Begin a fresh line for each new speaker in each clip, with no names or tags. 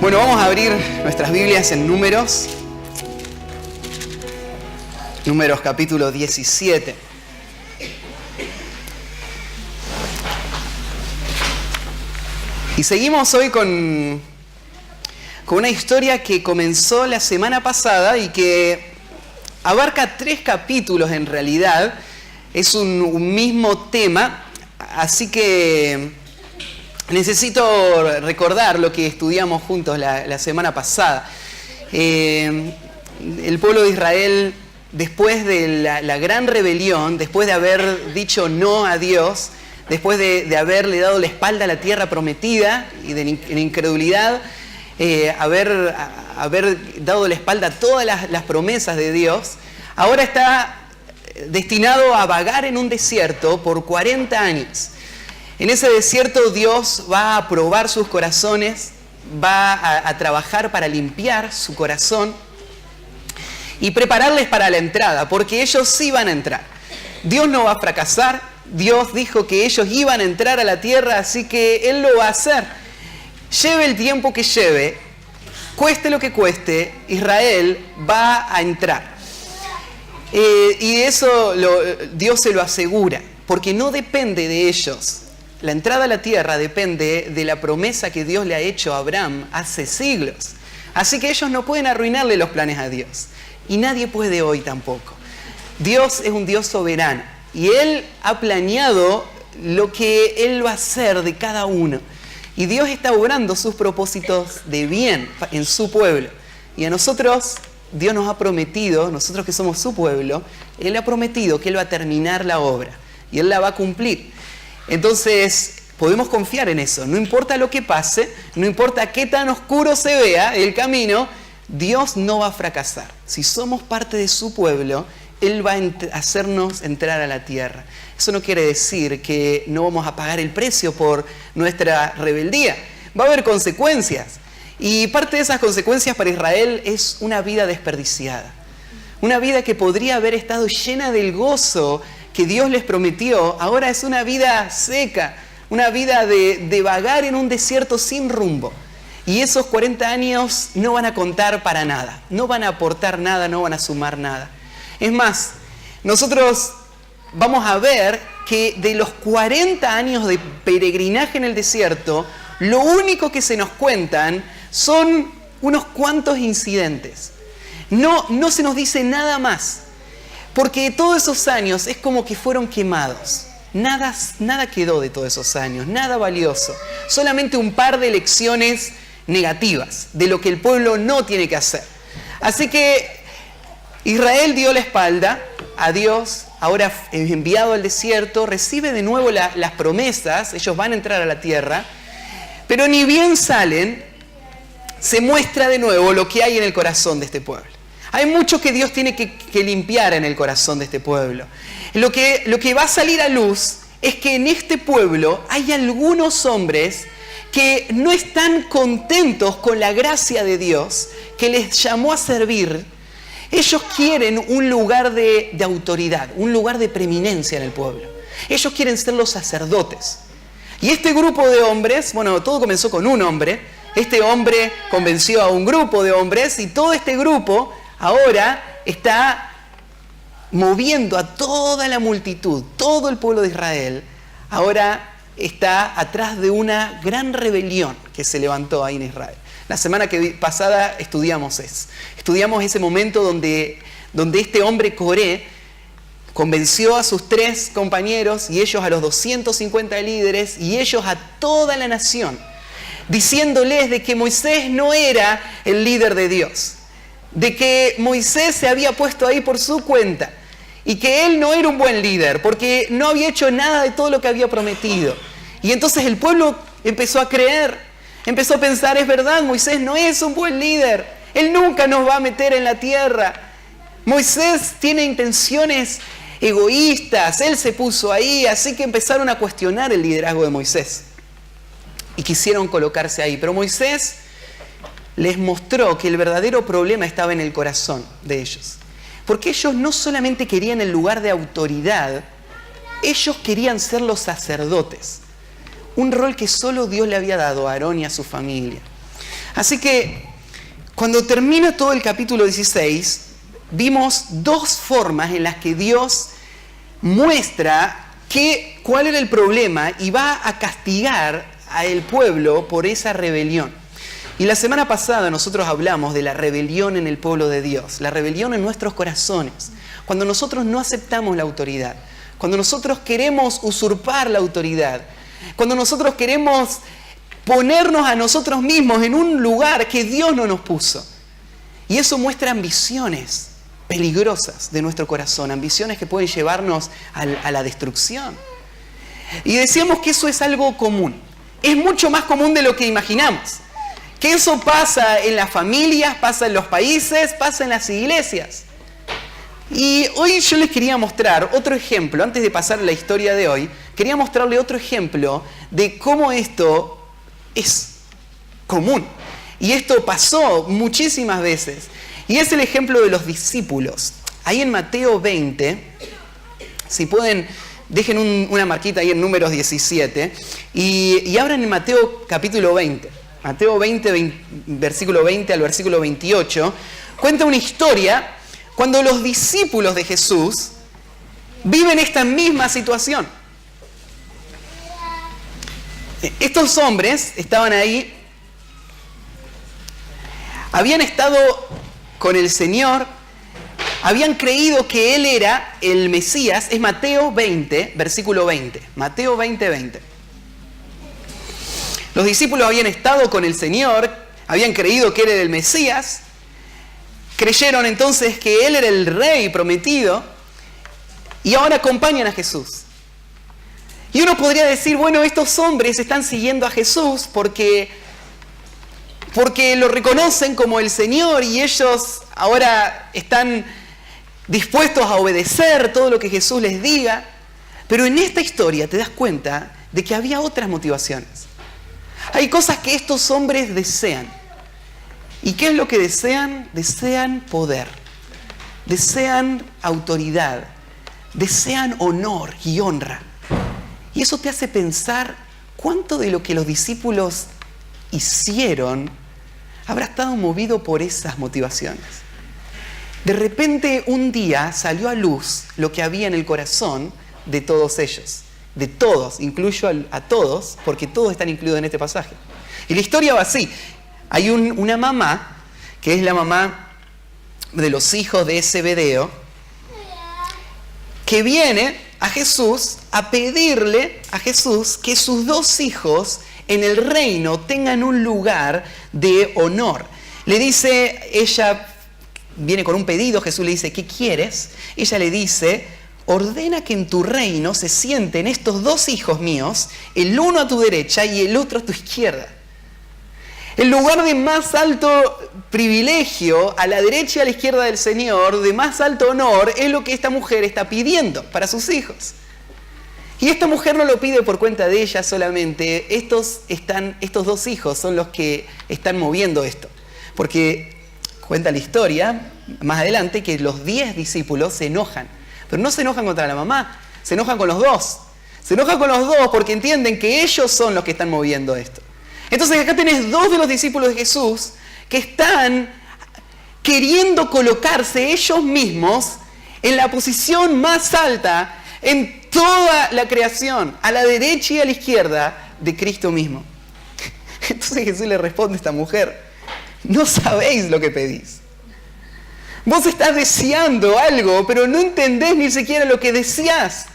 Bueno, vamos a abrir nuestras Biblias en Números. Números capítulo 17. Y seguimos hoy con una historia que comenzó la semana pasada y que abarca 3 capítulos en realidad. Es un mismo tema, así que necesito recordar lo que estudiamos juntos la semana pasada. El pueblo de Israel, después de la gran rebelión, después de haber dicho no a Dios, después de haberle dado la espalda a la tierra prometida y en incredulidad, haber dado la espalda a todas las promesas de Dios, ahora está destinado a vagar en un desierto por 40 años. En ese desierto Dios va a probar sus corazones, va a trabajar para limpiar su corazón y prepararles para la entrada, porque ellos sí van a entrar. Dios no va a fracasar, Dios dijo que ellos iban a entrar a la tierra, así que Él lo va a hacer. Lleve el tiempo que lleve, cueste lo que cueste, Israel va a entrar. Y eso Dios se lo asegura, porque no depende de ellos. La entrada a la tierra depende de la promesa que Dios le ha hecho a Abraham hace siglos. Así que ellos no pueden arruinarle los planes a Dios. Y nadie puede hoy tampoco. Dios es un Dios soberano. Y Él ha planeado lo que Él va a hacer de cada uno. Y Dios está obrando sus propósitos de bien en su pueblo. Y a nosotros, Dios nos ha prometido, nosotros que somos su pueblo, Él ha prometido que Él va a terminar la obra. Y Él la va a cumplir. Entonces, podemos confiar en eso. No importa lo que pase, no importa qué tan oscuro se vea el camino, Dios no va a fracasar. Si somos parte de su pueblo, Él va a hacernos entrar a la tierra. Eso no quiere decir que no vamos a pagar el precio por nuestra rebeldía. Va a haber consecuencias. Y parte de esas consecuencias para Israel es una vida desperdiciada. Una vida que podría haber estado llena del gozo que Dios les prometió, ahora es una vida seca, una vida de vagar en un desierto sin rumbo. Y esos 40 años no van a contar para nada, no van a aportar nada, no van a sumar nada. Es más, nosotros vamos a ver que de los 40 años de peregrinaje en el desierto, lo único que se nos cuentan son unos cuantos incidentes. No se nos dice nada más. Porque todos esos años es como que fueron quemados. Nada quedó de todos esos años, nada valioso. Solamente un par de lecciones negativas de lo que el pueblo no tiene que hacer. Así que Israel dio la espalda a Dios, ahora es enviado al desierto, recibe de nuevo las promesas, ellos van a entrar a la tierra, pero ni bien salen, se muestra de nuevo lo que hay en el corazón de este pueblo. Hay mucho que Dios tiene que limpiar en el corazón de este pueblo. Lo que va a salir a luz es que en este pueblo hay algunos hombres que no están contentos con la gracia de Dios que les llamó a servir. Ellos quieren un lugar de autoridad, un lugar de preeminencia en el pueblo. Ellos quieren ser los sacerdotes. Y este grupo de hombres, bueno, todo comenzó con un hombre. Este hombre convenció a un grupo de hombres y todo este grupo ahora está moviendo a toda la multitud, todo el pueblo de Israel, ahora está atrás de una gran rebelión que se levantó ahí en Israel. La semana pasada estudiamos ese momento donde este hombre Coré convenció a sus 3 compañeros y ellos a los 250 líderes y ellos a toda la nación, diciéndoles de que Moisés no era el líder de Dios. De que Moisés se había puesto ahí por su cuenta y que él no era un buen líder porque no había hecho nada de todo lo que había prometido. Y entonces el pueblo empezó a creer, empezó a pensar, es verdad, Moisés no es un buen líder, él nunca nos va a meter en la tierra. Moisés tiene intenciones egoístas, él se puso ahí, así que empezaron a cuestionar el liderazgo de Moisés y quisieron colocarse ahí. Pero Moisés les mostró que el verdadero problema estaba en el corazón de ellos. Porque ellos no solamente querían el lugar de autoridad, ellos querían ser los sacerdotes. Un rol que solo Dios le había dado a Aarón y a su familia. Así que cuando termina todo el capítulo 16, vimos dos formas en las que Dios muestra cuál era el problema y va a castigar al pueblo por esa rebelión. Y la semana pasada nosotros hablamos de la rebelión en el pueblo de Dios, la rebelión en nuestros corazones, cuando nosotros no aceptamos la autoridad, cuando nosotros queremos usurpar la autoridad, cuando nosotros queremos ponernos a nosotros mismos en un lugar que Dios no nos puso. Y eso muestra ambiciones peligrosas de nuestro corazón, ambiciones que pueden llevarnos a la destrucción. Y decíamos que eso es algo común. Es mucho más común de lo que imaginamos. Que eso pasa en las familias, pasa en los países, pasa en las iglesias. Y hoy yo les quería mostrar otro ejemplo, antes de pasar a la historia de hoy, quería mostrarle otro ejemplo de cómo esto es común. Y esto pasó muchísimas veces. Y es el ejemplo de los discípulos. Ahí en Mateo 20, si pueden, dejen una marquita ahí en Números 17 y abran en Mateo capítulo 20. Mateo 20, versículo 20 al versículo 28, cuenta una historia cuando los discípulos de Jesús viven esta misma situación. Estos hombres estaban ahí, habían estado con el Señor, habían creído que Él era el Mesías. Es Mateo 20, versículo 20. Mateo 20, 20. Los discípulos habían estado con el Señor, habían creído que Él era el Mesías, creyeron entonces que Él era el Rey prometido y ahora acompañan a Jesús. Y uno podría decir, bueno, estos hombres están siguiendo a Jesús porque lo reconocen como el Señor y ellos ahora están dispuestos a obedecer todo lo que Jesús les diga. Pero en esta historia te das cuenta de que había otras motivaciones. Hay cosas que estos hombres desean. ¿Y qué es lo que desean? Desean poder, desean autoridad, desean honor y honra. Y eso te hace pensar cuánto de lo que los discípulos hicieron habrá estado movido por esas motivaciones. De repente un día salió a luz lo que había en el corazón de todos ellos. De todos, incluyo a todos, porque todos están incluidos en este pasaje. Y la historia va así. Hay una mamá, que es la mamá de los hijos de Zebedeo, que viene a Jesús a pedirle a Jesús que sus dos hijos en el reino tengan un lugar de honor. Le dice, ella viene con un pedido, Jesús le dice, ¿qué quieres? Ella le dice, ordena que en tu reino se sienten estos dos hijos míos, el uno a tu derecha y el otro a tu izquierda. El lugar de más alto privilegio, a la derecha y a la izquierda del Señor, de más alto honor, es lo que esta mujer está pidiendo para sus hijos. Y esta mujer no lo pide por cuenta de ella solamente. Estos dos hijos son los que están moviendo esto. Porque cuenta la historia, más adelante, que los 10 discípulos se enojan. Pero no se enojan contra la mamá, se enojan con los dos. Se enojan con los dos porque entienden que ellos son los que están moviendo esto. Entonces acá tenés dos de los discípulos de Jesús que están queriendo colocarse ellos mismos en la posición más alta en toda la creación, a la derecha y a la izquierda de Cristo mismo. Entonces Jesús le responde a esta mujer, no sabéis lo que pedís. Vos estás deseando algo, pero no entendés ni siquiera lo que deseás,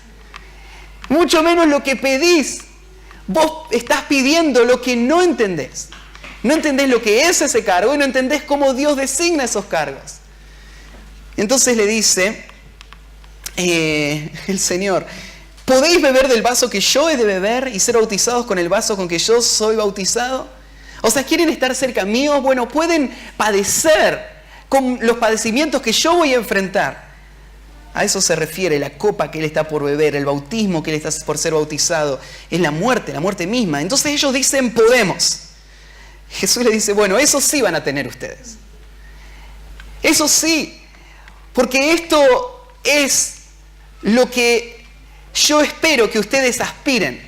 mucho menos lo que pedís. Vos estás pidiendo lo que no entendés. No entendés lo que es ese cargo y no entendés cómo Dios designa esos cargos. Entonces le dice el Señor, ¿podéis beber del vaso que yo he de beber y ser bautizados con el vaso con que yo soy bautizado? O sea, ¿quieren estar cerca mío? Bueno, pueden padecer con los padecimientos que yo voy a enfrentar. A eso se refiere la copa que él está por beber, el bautismo que él está por ser bautizado. Es la muerte misma. Entonces ellos dicen, podemos. Jesús le dice, bueno, eso sí van a tener ustedes. Eso sí, porque esto es lo que yo espero que ustedes aspiren.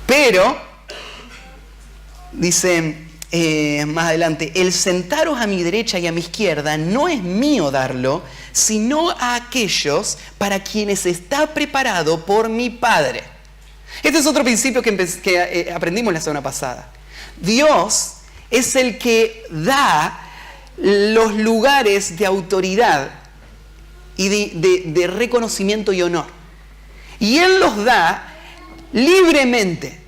Pero Dice más adelante, el sentaros a mi derecha y a mi izquierda no es mío darlo, sino a aquellos para quienes está preparado por mi Padre. Este es otro principio que aprendimos la semana pasada. Dios es el que da los lugares de autoridad y de reconocimiento y honor. Y Él los da libremente.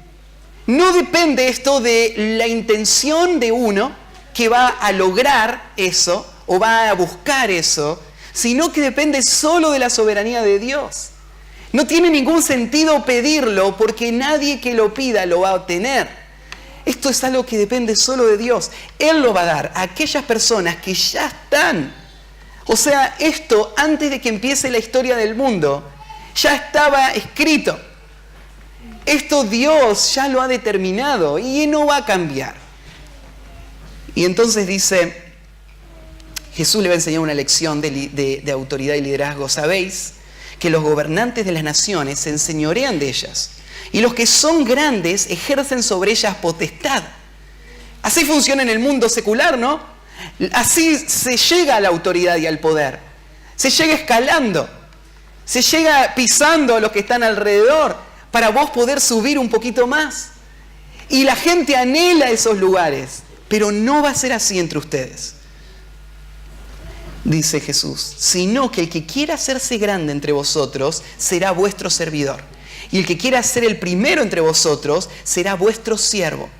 No depende esto de la intención de uno que va a lograr eso o va a buscar eso, sino que depende solo de la soberanía de Dios. No tiene ningún sentido pedirlo porque nadie que lo pida lo va a obtener. Esto es algo que depende solo de Dios. Él lo va a dar a aquellas personas que ya están. O sea, esto antes de que empiece la historia del mundo ya estaba escrito. Esto Dios ya lo ha determinado y no va a cambiar. Y entonces dice, Jesús le va a enseñar una lección de autoridad y liderazgo. Sabéis que los gobernantes de las naciones se enseñorean de ellas y los que son grandes ejercen sobre ellas potestad. Así funciona en el mundo secular, ¿no? Así se llega a la autoridad y al poder. Se llega escalando, se llega pisando a los que están alrededor para vos poder subir un poquito más. Y la gente anhela esos lugares, pero no va a ser así entre ustedes. Dice Jesús, sino que el que quiera hacerse grande entre vosotros será vuestro servidor. Y el que quiera ser el primero entre vosotros será vuestro siervo.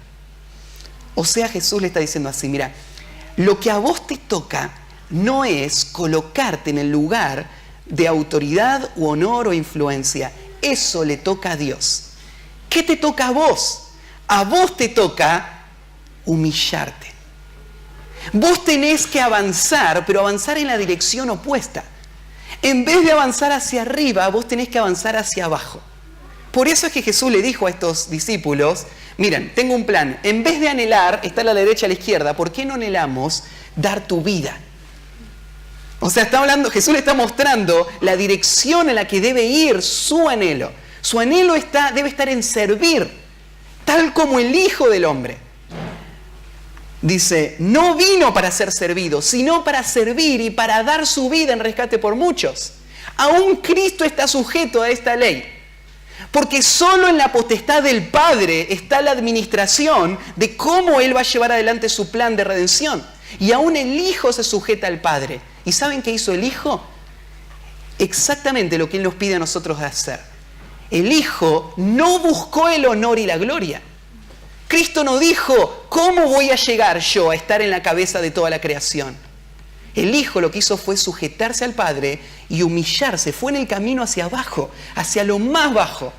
O sea, Jesús le está diciendo así, mira, lo que a vos te toca no es colocarte en el lugar de autoridad u honor o influencia. Eso le toca a Dios. ¿Qué te toca a vos? A vos te toca humillarte. Vos tenés que avanzar, pero avanzar en la dirección opuesta. En vez de avanzar hacia arriba, vos tenés que avanzar hacia abajo. Por eso es que Jesús le dijo a estos discípulos, miren, tengo un plan. En vez de anhelar, estar a la derecha o a la izquierda, ¿por qué no anhelamos dar tu vida? O sea, Jesús le está mostrando la dirección en la que debe ir su anhelo. Su anhelo debe estar en servir, tal como el Hijo del Hombre. Dice, no vino para ser servido, sino para servir y para dar su vida en rescate por muchos. Aún Cristo está sujeto a esta ley, porque solo en la potestad del Padre está la administración de cómo Él va a llevar adelante su plan de redención. Y aún el Hijo se sujeta al Padre. ¿Y saben qué hizo el Hijo? Exactamente lo que Él nos pide a nosotros de hacer. El Hijo no buscó el honor y la gloria. Cristo no dijo, ¿cómo voy a llegar yo a estar en la cabeza de toda la creación? El Hijo lo que hizo fue sujetarse al Padre y humillarse. Fue en el camino hacia abajo, hacia lo más bajo.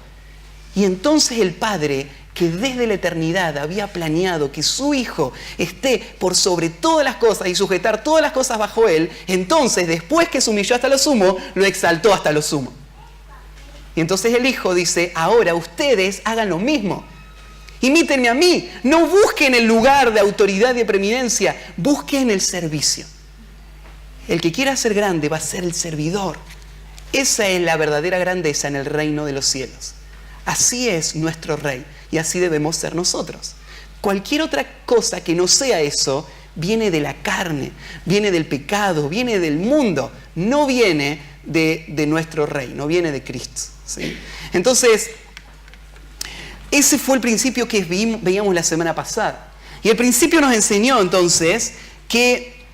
Y entonces el Padre, que desde la eternidad había planeado que su Hijo esté por sobre todas las cosas y sujetar todas las cosas bajo Él, entonces después que se humilló hasta lo sumo, lo exaltó hasta lo sumo. Y entonces el Hijo dice, ahora ustedes hagan lo mismo. Imítenme a mí, no busquen el lugar de autoridad y de preeminencia, busquen el servicio. El que quiera ser grande va a ser el servidor. Esa es la verdadera grandeza en el reino de los cielos. Así es nuestro Rey y así debemos ser nosotros. Cualquier otra cosa que no sea eso viene de la carne, viene del pecado, viene del mundo, no viene de nuestro Rey, no viene de Cristo, ¿sí? Entonces, ese fue el principio que veíamos la semana pasada. Y el principio nos enseñó entonces que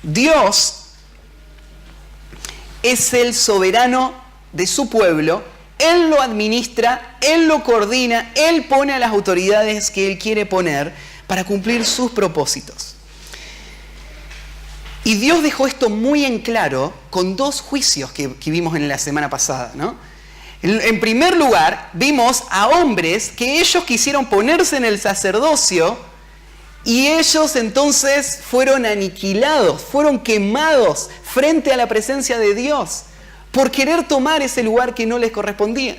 Dios es el soberano de su pueblo. Él lo administra, Él lo coordina, Él pone a las autoridades que Él quiere poner para cumplir sus propósitos. Y Dios dejó esto muy en claro con dos juicios que vimos en la semana pasada, ¿no? En primer lugar, vimos a hombres que ellos quisieron ponerse en el sacerdocio y ellos entonces fueron aniquilados, fueron quemados frente a la presencia de Dios por querer tomar ese lugar que no les correspondía.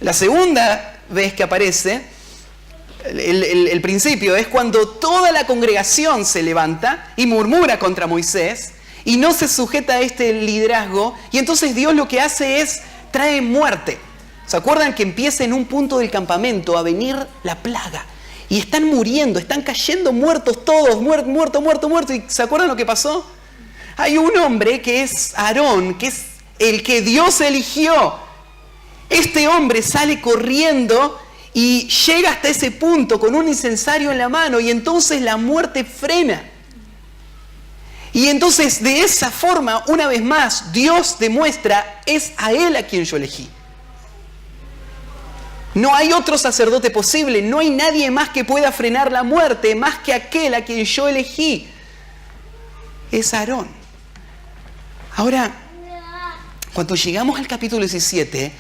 La segunda vez que aparece el principio es cuando toda la congregación se levanta y murmura contra Moisés y no se sujeta a este liderazgo, y entonces Dios lo que hace es trae muerte. ¿Se acuerdan que empieza en un punto del campamento a venir la plaga? Y están muriendo, están cayendo muertos todos, muerto. ¿Y se acuerdan lo que pasó? Hay un hombre que es Aarón, que es el que Dios eligió. Este hombre sale corriendo y llega hasta ese punto con un incensario en la mano y entonces la muerte frena. Y entonces de esa forma, una vez más, Dios demuestra, es a Él a quien yo elegí. No hay otro sacerdote posible, no hay nadie más que pueda frenar la muerte, más que aquel a quien yo elegí. Es Aarón. Ahora, cuando llegamos al capítulo 17,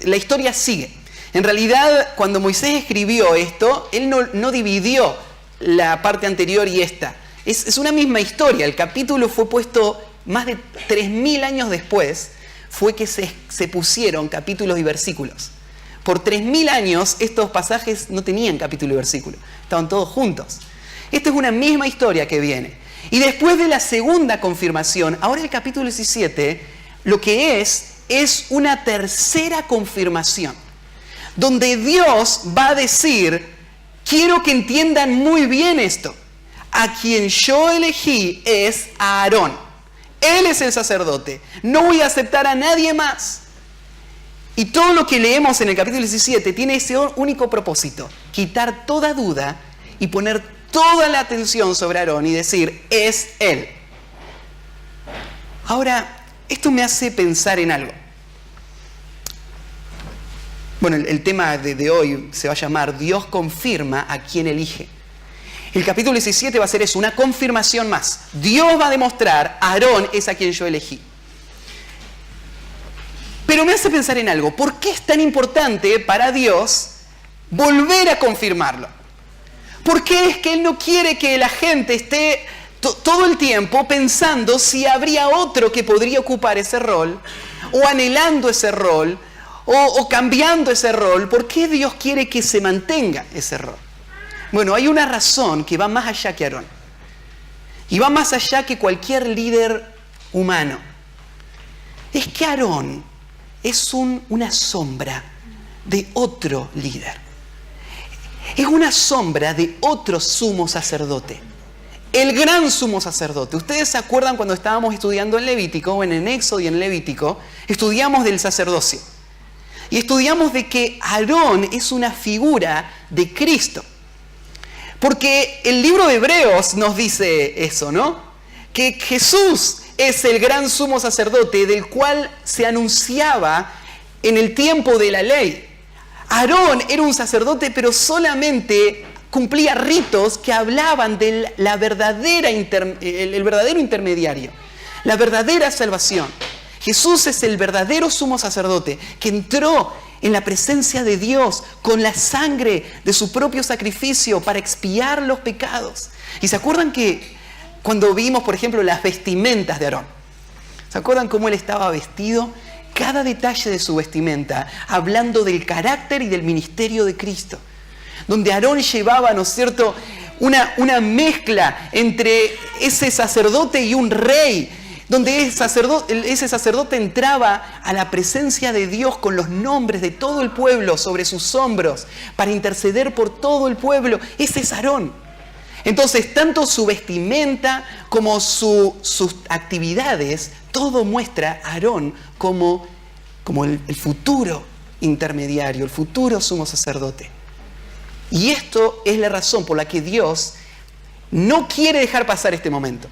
la historia sigue. En realidad, cuando Moisés escribió esto, él no dividió la parte anterior y esta. Es una misma historia. El capítulo fue puesto más de 3.000 años después, fue que se pusieron capítulos y versículos. Por 3.000 años estos pasajes no tenían capítulo y versículo, estaban todos juntos. Esta es una misma historia que viene. Y después de la segunda confirmación, ahora el capítulo 17, lo que es una tercera confirmación, donde Dios va a decir, quiero que entiendan muy bien esto, a quien yo elegí es a Aarón. Él es el sacerdote, no voy a aceptar a nadie más. Y todo lo que leemos en el capítulo 17 tiene ese único propósito, quitar toda duda y poner toda la atención sobre Aarón y decir, es él. Ahora, esto me hace pensar en algo. Bueno, el tema de hoy se va a llamar Dios confirma a quien elige. El capítulo 17 va a ser eso, una confirmación más. Dios va a demostrar, Aarón es a quien yo elegí. Pero me hace pensar en algo. ¿Por qué es tan importante para Dios volver a confirmarlo? ¿Por qué es que Él no quiere que la gente esté todo el tiempo pensando si habría otro que podría ocupar ese rol, o anhelando ese rol, o cambiando ese rol? ¿Por qué Dios quiere que se mantenga ese rol? Bueno, hay una razón que va más allá que Aarón. Y va más allá que cualquier líder humano. Es que Aarón es una sombra de otro líder. Es una sombra de otro sumo sacerdote. El gran sumo sacerdote. ¿Ustedes se acuerdan cuando estábamos estudiando en Levítico, o en Éxodo y en Levítico, estudiamos del sacerdocio? Y estudiamos de que Aarón es una figura de Cristo. Porque el libro de Hebreos nos dice eso, ¿no? Que Jesús es el gran sumo sacerdote del cual se anunciaba en el tiempo de la ley. Aarón era un sacerdote, pero solamente cumplía ritos que hablaban de el verdadero intermediario, la verdadera salvación. Jesús es el verdadero sumo sacerdote que entró en la presencia de Dios con la sangre de su propio sacrificio para expiar los pecados. ¿Y se acuerdan que cuando vimos, por ejemplo, las vestimentas de Aarón? ¿Se acuerdan cómo él estaba vestido? Cada detalle de su vestimenta, hablando del carácter y del ministerio de Cristo. Donde Aarón llevaba, ¿no es cierto?, una mezcla entre ese sacerdote y un rey. Donde ese sacerdote entraba a la presencia de Dios con los nombres de todo el pueblo sobre sus hombros para interceder por todo el pueblo. Ese es Aarón. Entonces, tanto su vestimenta como sus actividades, todo muestra a Aarón como el futuro intermediario, el futuro sumo sacerdote. Y esto es la razón por la que Dios no quiere dejar pasar este momento.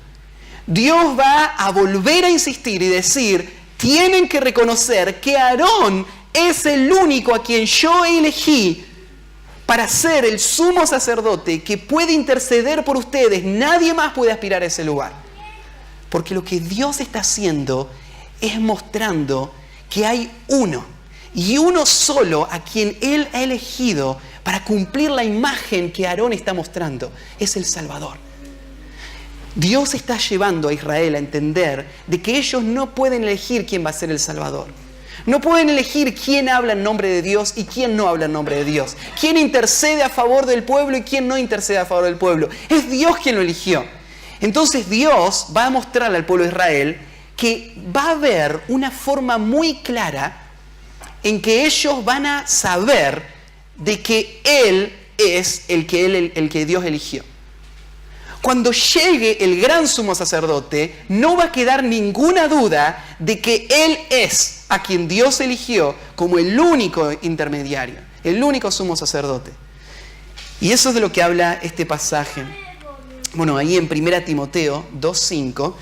Dios va a volver a insistir y decir, tienen que reconocer que Aarón es el único a quien yo elegí para ser el sumo sacerdote que puede interceder por ustedes. Nadie más puede aspirar a ese lugar. Porque lo que Dios está haciendo es mostrando que hay uno, y uno solo a quien Él ha elegido para cumplir la imagen que Aarón está mostrando. Es el Salvador. Dios está llevando a Israel a entender de que ellos no pueden elegir quién va a ser el Salvador. No pueden elegir quién habla en nombre de Dios y quién no habla en nombre de Dios. Quién intercede a favor del pueblo y quién no intercede a favor del pueblo. Es Dios quien lo eligió. Entonces Dios va a mostrarle al pueblo de Israel que va a haber una forma muy clara en que ellos van a saber de que Él es el que Dios eligió. Cuando llegue el gran sumo sacerdote, no va a quedar ninguna duda de que Él es a quien Dios eligió como el único intermediario, el único sumo sacerdote. Y eso es de lo que habla este pasaje. Bueno, ahí en 1 Timoteo 2:5,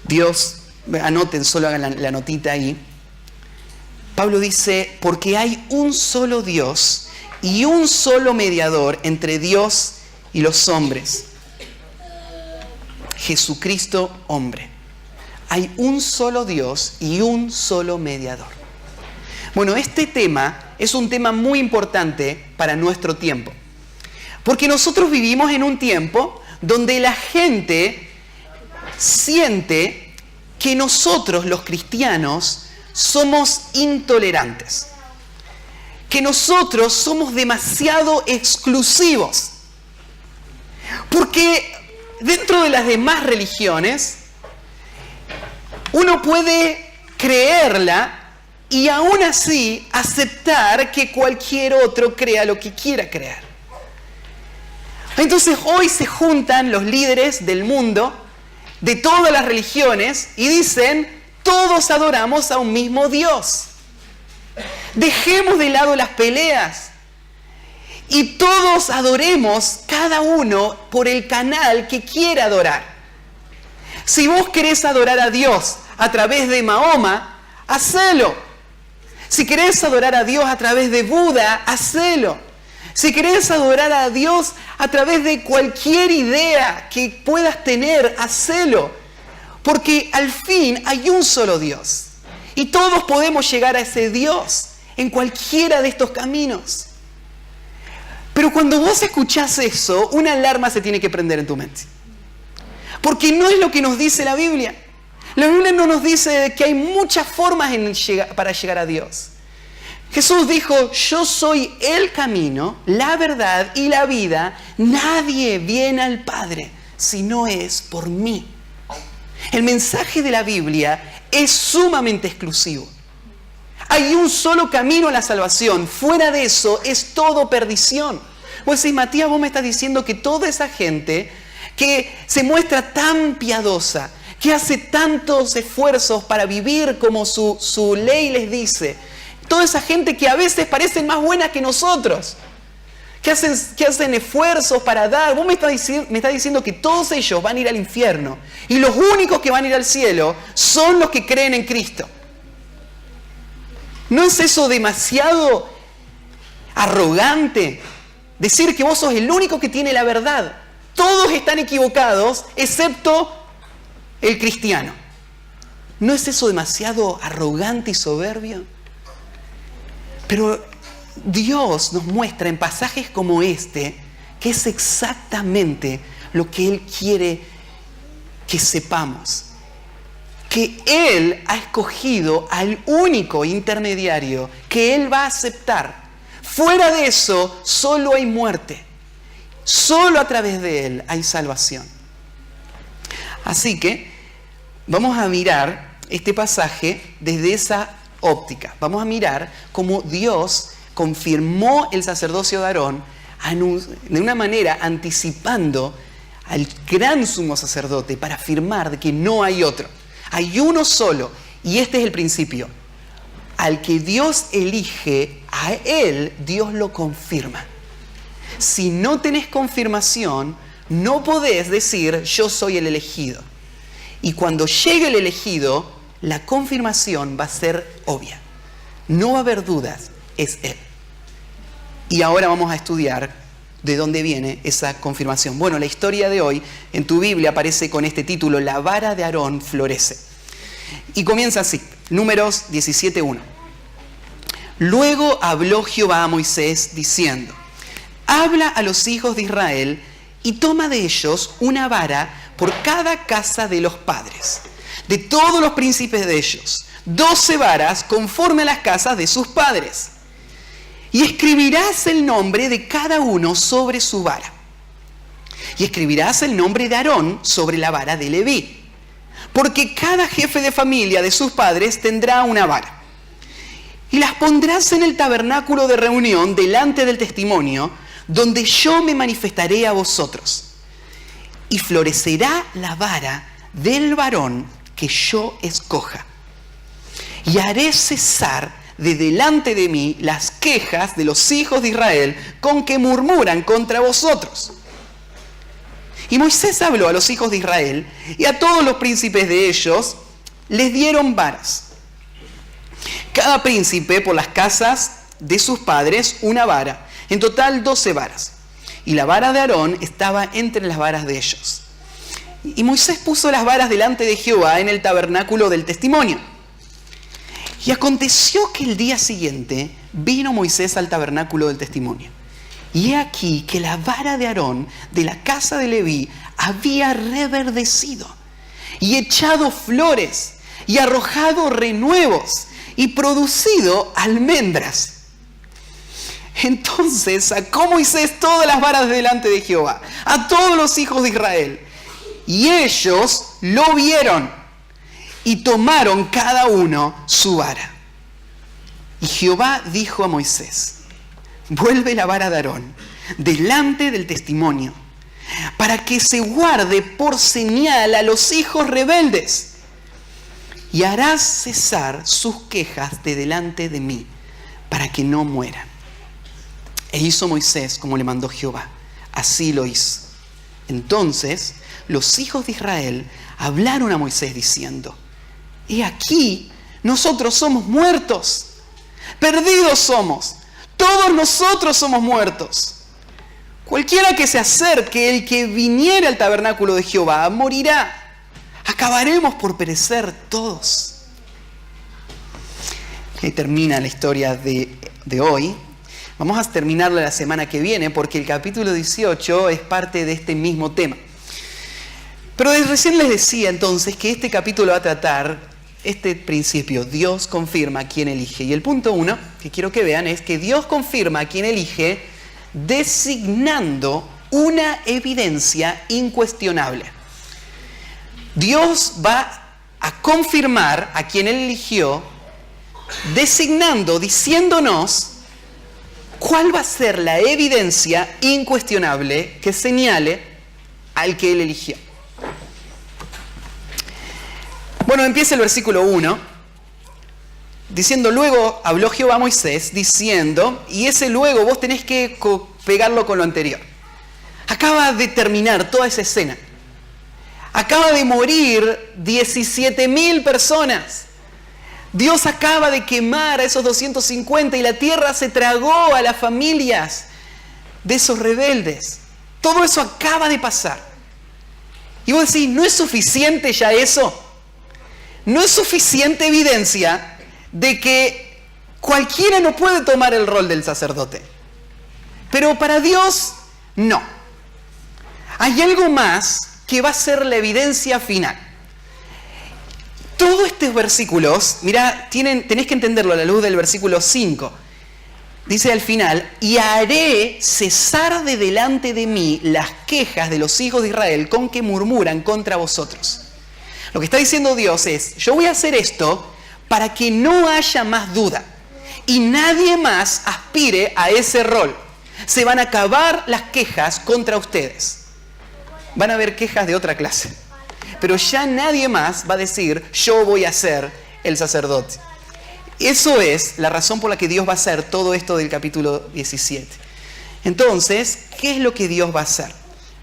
Dios, anoten, solo hagan la notita ahí. Pablo dice, porque hay un solo Dios y un solo mediador entre Dios y los hombres. Jesucristo, hombre. Hay un solo Dios y un solo mediador. Bueno, este tema es un tema muy importante para nuestro tiempo. Porque nosotros vivimos en un tiempo donde la gente siente que nosotros, los cristianos, somos intolerantes. Que nosotros somos demasiado exclusivos. Porque dentro de las demás religiones, uno puede creerla y aún así aceptar que cualquier otro crea lo que quiera creer. Entonces hoy se juntan los líderes del mundo, de todas las religiones, y dicen, todos adoramos a un mismo Dios. Dejemos de lado las peleas. Y todos adoremos cada uno por el canal que quiera adorar. Si vos querés adorar a Dios a través de Mahoma, hacelo. Si querés adorar a Dios a través de Buda, hacelo. Si querés adorar a Dios a través de cualquier idea que puedas tener, hacelo. Porque al fin hay un solo Dios. Y todos podemos llegar a ese Dios en cualquiera de estos caminos. Pero cuando vos escuchás eso, una alarma se tiene que prender en tu mente. Porque no es lo que nos dice la Biblia. La Biblia no nos dice que hay muchas formas para llegar a Dios. Jesús dijo, yo soy el camino, la verdad y la vida. Nadie viene al Padre si no es por mí. El mensaje de la Biblia es sumamente exclusivo. Hay un solo camino a la salvación. Fuera de eso es todo perdición. Vos decís, Matías, vos me estás diciendo que toda esa gente que se muestra tan piadosa, que hace tantos esfuerzos para vivir como su ley les dice, toda esa gente que a veces parecen más buenas que nosotros, que hacen esfuerzos para dar, vos me estás diciendo que todos ellos van a ir al infierno y los únicos que van a ir al cielo son los que creen en Cristo. ¿No es eso demasiado arrogante? Decir que vos sos el único que tiene la verdad. Todos están equivocados, excepto el cristiano. ¿No es eso demasiado arrogante y soberbio? Pero Dios nos muestra en pasajes como este que es exactamente lo que Él quiere que sepamos. Que Él ha escogido al único intermediario que Él va a aceptar. Fuera de eso, solo hay muerte. Solo a través de Él hay salvación. Así que vamos a mirar este pasaje desde esa óptica. Vamos a mirar cómo Dios confirmó el sacerdocio de Aarón de una manera anticipando al gran sumo sacerdote para afirmar de que no hay otro. Hay uno solo, y este es el principio. Al que Dios elige, a Él Dios lo confirma. Si no tenés confirmación, no podés decir yo soy el elegido. Y cuando llegue el elegido, la confirmación va a ser obvia. No va a haber dudas, es Él. Y ahora vamos a estudiar de dónde viene esa confirmación. Bueno, la historia de hoy en tu Biblia aparece con este título, La vara de Aarón florece. Y comienza así, Números 17:1. Luego habló Jehová a Moisés diciendo, habla a los hijos de Israel y toma de ellos una vara por cada casa de los padres, de todos los príncipes de ellos, 12 varas conforme a las casas de sus padres. Y escribirás el nombre de cada uno sobre su vara. Y escribirás el nombre de Aarón sobre la vara de Leví. Porque cada jefe de familia de sus padres tendrá una vara. Y las pondrás en el tabernáculo de reunión delante del testimonio, donde yo me manifestaré a vosotros, y florecerá la vara del varón que yo escoja. Y haré cesar de delante de mí las quejas de los hijos de Israel con que murmuran contra vosotros. Y Moisés habló a los hijos de Israel, y a todos los príncipes de ellos les dieron varas. Cada príncipe por las casas de sus padres una vara, en total 12 varas. Y la vara de Aarón estaba entre las varas de ellos. Y Moisés puso las varas delante de Jehová en el tabernáculo del testimonio. Y aconteció que el día siguiente vino Moisés al tabernáculo del testimonio. Y he aquí que la vara de Aarón de la casa de Leví había reverdecido y echado flores y arrojado renuevos y producido almendras. Entonces sacó Moisés todas las varas delante de Jehová, a todos los hijos de Israel. Y ellos lo vieron y tomaron cada uno su vara. Y Jehová dijo a Moisés: vuelve la vara de Aarón delante del testimonio, para que se guarde por señal a los hijos rebeldes. Y harás cesar sus quejas de delante de mí, para que no mueran. E hizo Moisés como le mandó Jehová. Así lo hizo. Entonces los hijos de Israel hablaron a Moisés diciendo: he aquí, nosotros somos muertos, perdidos somos, todos nosotros somos muertos. Cualquiera que se acerque, el que viniera al tabernáculo de Jehová, morirá. Acabaremos por perecer todos. Ahí termina la historia de hoy. Vamos a terminarla la semana que viene porque el capítulo 18 es parte de este mismo tema. Pero recién les decía entonces que este capítulo va a tratar este principio: Dios confirma a quien elige. Y el punto 1 que quiero que vean es que Dios confirma a quien elige designando una evidencia incuestionable. Dios va a confirmar a quien Él eligió, designando, diciéndonos cuál va a ser la evidencia incuestionable que señale al que Él eligió. Bueno, empieza el versículo 1, diciendo: luego habló Jehová a Moisés, diciendo, y ese luego vos tenés que pegarlo con lo anterior. Acaba de terminar toda esa escena. Acaba de morir 17.000 personas. Dios acaba de quemar a esos 250 y la tierra se tragó a las familias de esos rebeldes. Todo eso acaba de pasar. Y vos decís: ¿no es suficiente ya eso? ¿No es suficiente evidencia de que cualquiera no puede tomar el rol del sacerdote? Pero para Dios, no. Hay algo más que va a ser la evidencia final. Todos estos versículos, mirá, tenés que entenderlo a la luz del versículo 5. Dice al final: y haré cesar de delante de mí las quejas de los hijos de Israel con que murmuran contra vosotros. Lo que está diciendo Dios es: yo voy a hacer esto para que no haya más duda y nadie más aspire a ese rol. Se van a acabar las quejas contra ustedes. Van a haber quejas de otra clase. Pero ya nadie más va a decir: yo voy a ser el sacerdote. Eso es la razón por la que Dios va a hacer todo esto del capítulo 17. Entonces, ¿qué es lo que Dios va a hacer?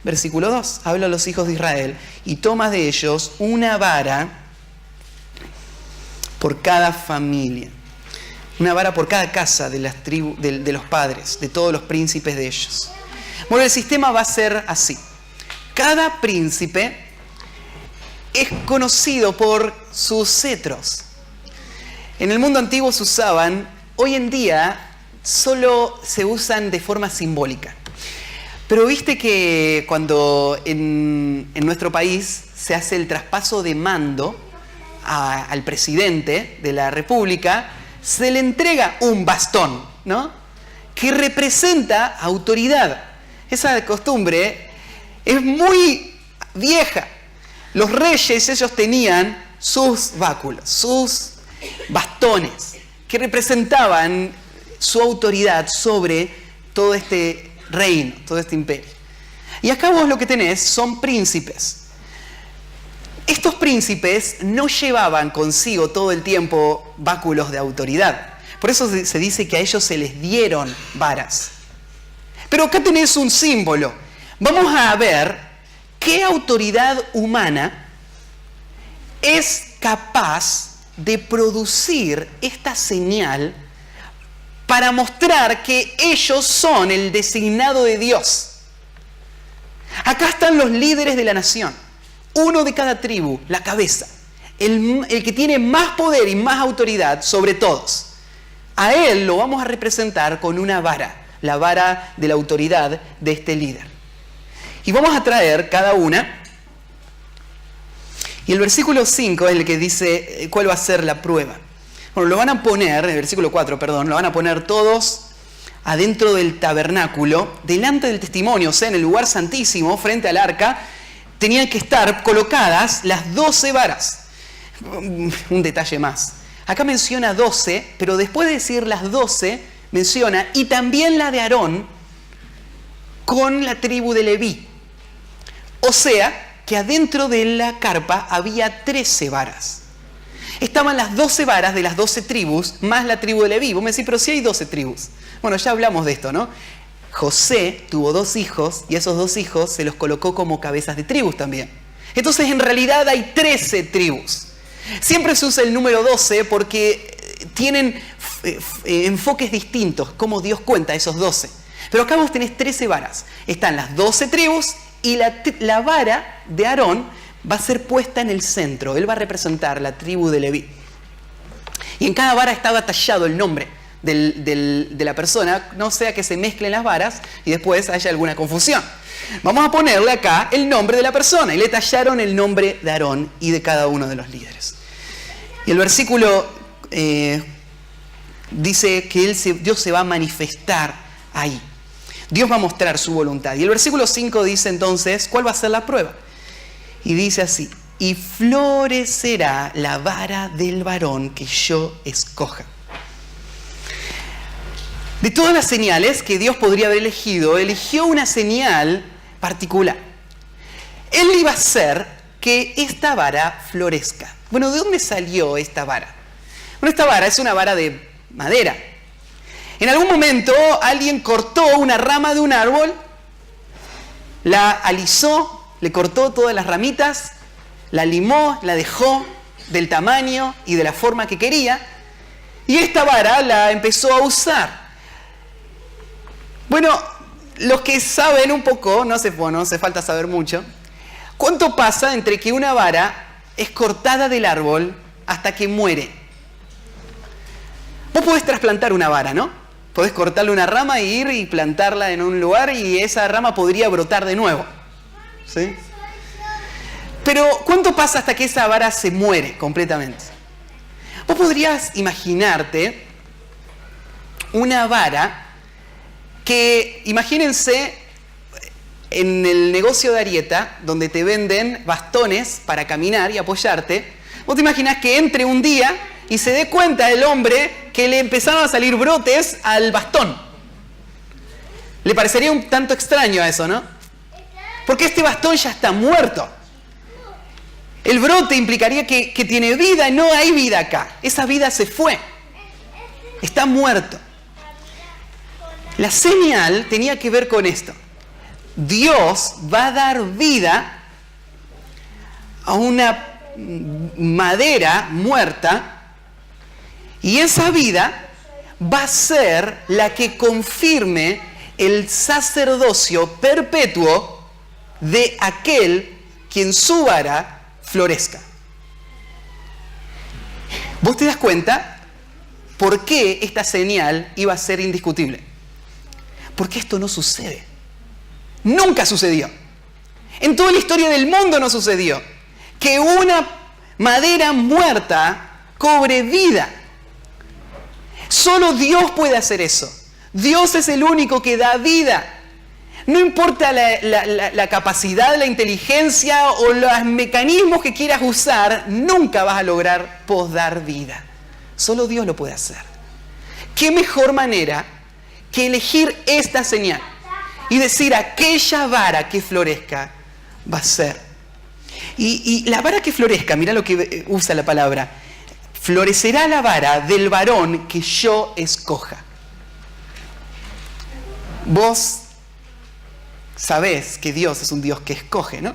Versículo 2, habla a los hijos de Israel: y toma de ellos una vara por cada familia. Una vara por cada casa de las tribus, de los padres, de todos los príncipes de ellos. Bueno, el sistema va a ser así. Cada príncipe es conocido por sus cetros. En el mundo antiguo se usaban, hoy en día solo se usan de forma simbólica. Pero viste que cuando en nuestro país se hace el traspaso de mando al presidente de la República, se le entrega un bastón, ¿no?, que representa autoridad. Esa costumbre es muy vieja. Los reyes, ellos tenían sus báculos, sus bastones, que representaban su autoridad sobre todo este reino, todo este imperio. Y acá vos lo que tenés son príncipes. Estos príncipes no llevaban consigo todo el tiempo báculos de autoridad. Por eso se dice que a ellos se les dieron varas. Pero acá tenés un símbolo. Vamos a ver qué autoridad humana es capaz de producir esta señal para mostrar que ellos son el designado de Dios. Acá están los líderes de la nación. Uno de cada tribu, la cabeza. El que tiene más poder y más autoridad sobre todos. A él lo vamos a representar con una vara. La vara de la autoridad de este líder. Y vamos a traer cada una. Y el versículo 5 es el que dice cuál va a ser la prueba. Bueno, lo van a poner, el versículo 4, perdón, lo van a poner todos adentro del tabernáculo, delante del testimonio, o sea, en el lugar santísimo, frente al arca, tenían que estar colocadas las 12 varas. Un detalle más. Acá menciona 12, pero después de decir las 12, menciona, y también la de Aarón con la tribu de Leví. O sea, que adentro de la carpa había 13 varas. Estaban las 12 varas de las 12 tribus, más la tribu de Leví. Vos me decís, pero si hay 12 tribus. Bueno, ya hablamos de esto, ¿no? José tuvo 2 hijos y esos 2 hijos se los colocó como cabezas de tribus también. Entonces, en realidad hay 13 tribus. Siempre se usa el número 12 porque tienen enfoques distintos, como Dios cuenta esos 12. Pero acá vos tenés 13 varas. Están las 12 tribus y la vara de Aarón va a ser puesta en el centro. Él va a representar la tribu de Leví. Y en cada vara estaba tallado el nombre de la persona, no sea que se mezclen las varas y después haya alguna confusión. Vamos a ponerle acá el nombre de la persona. Y le tallaron el nombre de Aarón y de cada uno de los líderes. Y el versículo dice que Dios se va a manifestar ahí. Dios va a mostrar su voluntad. Y el versículo 5 dice entonces, ¿cuál va a ser la prueba? Y dice así, y florecerá la vara del varón que yo escoja. De todas las señales que Dios podría haber elegido, eligió una señal particular. Él iba a hacer que esta vara florezca. Bueno, ¿de dónde salió esta vara? Bueno, esta vara es una vara de madera. En algún momento alguien cortó una rama de un árbol, la alisó, le cortó todas las ramitas, la limó, la dejó del tamaño y de la forma que quería, y esta vara la empezó a usar. Bueno, los que saben un poco, no hace falta saber mucho, ¿cuánto pasa entre que una vara es cortada del árbol hasta que muere? Vos podés trasplantar una vara, ¿no? Podés cortarle una rama e ir y plantarla en un lugar y esa rama podría brotar de nuevo. ¿Sí? Pero ¿cuánto pasa hasta que esa vara se muere completamente? Vos podrías imaginarte una vara que, imagínense en el negocio de Arieta, donde te venden bastones para caminar y apoyarte. Vos te imaginás que entre un día y se dé cuenta el hombre que le empezaron a salir brotes al bastón. Le parecería un tanto extraño a eso, ¿no? Porque este bastón ya está muerto. El brote implicaría que tiene vida y no hay vida acá. Esa vida se fue. Está muerto. La señal tenía que ver con esto. Dios va a dar vida a una madera muerta y esa vida va a ser la que confirme el sacerdocio perpetuo de aquel quien su vara florezca. ¿Vos te das cuenta por qué esta señal iba a ser indiscutible? Porque esto no sucede. Nunca sucedió. En toda la historia del mundo no sucedió. Que una madera muerta cobre vida. Solo Dios puede hacer eso. Dios es el único que da vida. No importa la capacidad, la inteligencia o los mecanismos que quieras usar, nunca vas a lograr dar vida. Solo Dios lo puede hacer. ¿Qué mejor manera que elegir esta señal? y decir, aquella vara que florezca va a ser. Y la vara que florezca, mira lo que usa la palabra, florecerá la vara del varón que yo escoja. Vos sabés que Dios es un Dios que escoge, ¿no?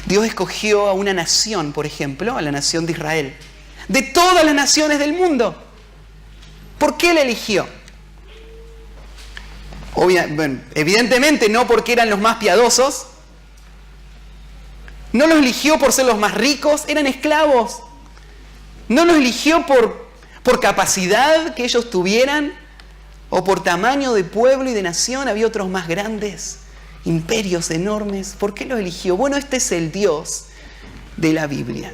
Dios escogió a una nación, por ejemplo, a la nación de Israel, de todas las naciones del mundo. ¿Por qué la eligió? Bueno, evidentemente no porque eran los más piadosos, no los eligió por ser los más ricos, eran esclavos. No los eligió por capacidad que ellos tuvieran o por tamaño de pueblo y de nación. Había otros más grandes, imperios enormes. ¿Por qué los eligió? Bueno, este es el Dios de la Biblia.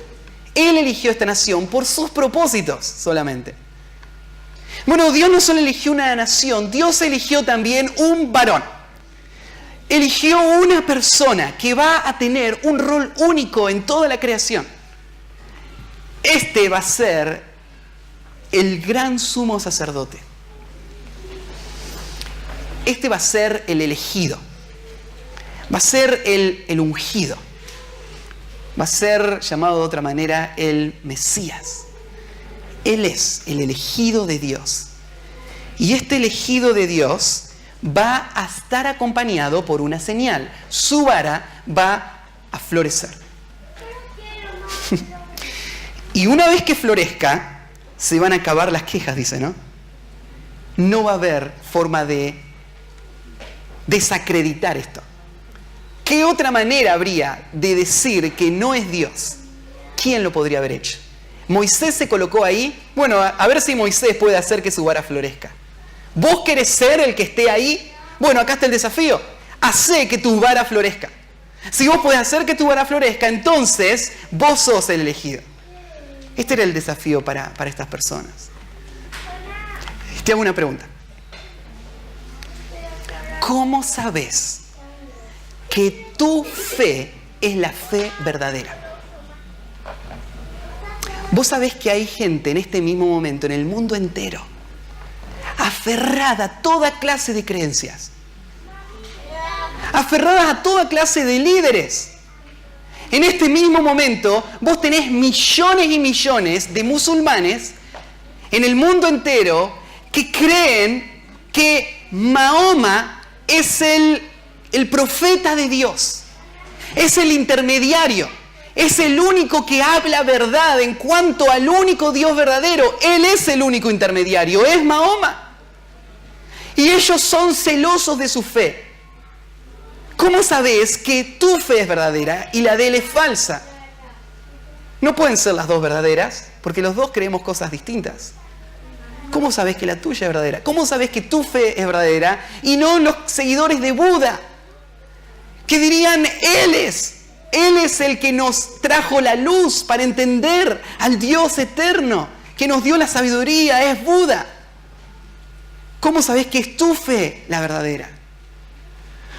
Él eligió esta nación por sus propósitos solamente. Bueno, Dios no solo eligió una nación, Dios eligió también un varón. Eligió una persona que va a tener un rol único en toda la creación. Este va a ser el gran sumo sacerdote. Este va a ser el elegido. Va a ser el ungido. Va a ser, llamado de otra manera, el Mesías. Él es el elegido de Dios. Y este elegido de Dios va a estar acompañado por una señal. Su vara va a florecer. Y una vez que florezca, se van a acabar las quejas, dice, ¿no? No va a haber forma de desacreditar esto. ¿Qué otra manera habría de decir que no es Dios? ¿Quién lo podría haber hecho? Moisés se colocó ahí. Bueno, a ver si Moisés puede hacer que su vara florezca. ¿Vos querés ser el que esté ahí? Bueno, acá está el desafío. Hacé que tu vara florezca. Si vos podés hacer que tu vara florezca, entonces vos sos el elegido. Este era el desafío para estas personas. Te hago una pregunta. ¿Cómo sabes que tu fe es la fe verdadera? Vos sabés que hay gente en este mismo momento, en el mundo entero, aferrada a toda clase de creencias, aferradas a toda clase de líderes. En este mismo momento, vos tenés millones y millones de musulmanes en el mundo entero que creen que Mahoma es el profeta de Dios, es el intermediario, es el único que habla verdad en cuanto al único Dios verdadero. Él es el único intermediario, es Mahoma. Y ellos son celosos de su fe. ¿Cómo sabes que tu fe es verdadera y la de él es falsa? No pueden ser las dos verdaderas, porque los dos creemos cosas distintas. ¿Cómo sabes que la tuya es verdadera? ¿Cómo sabes que tu fe es verdadera y no los seguidores de Buda? Que dirían, Él es el que nos trajo la luz para entender al Dios eterno, que nos dio la sabiduría, es Buda. ¿Cómo sabes que es tu fe la verdadera?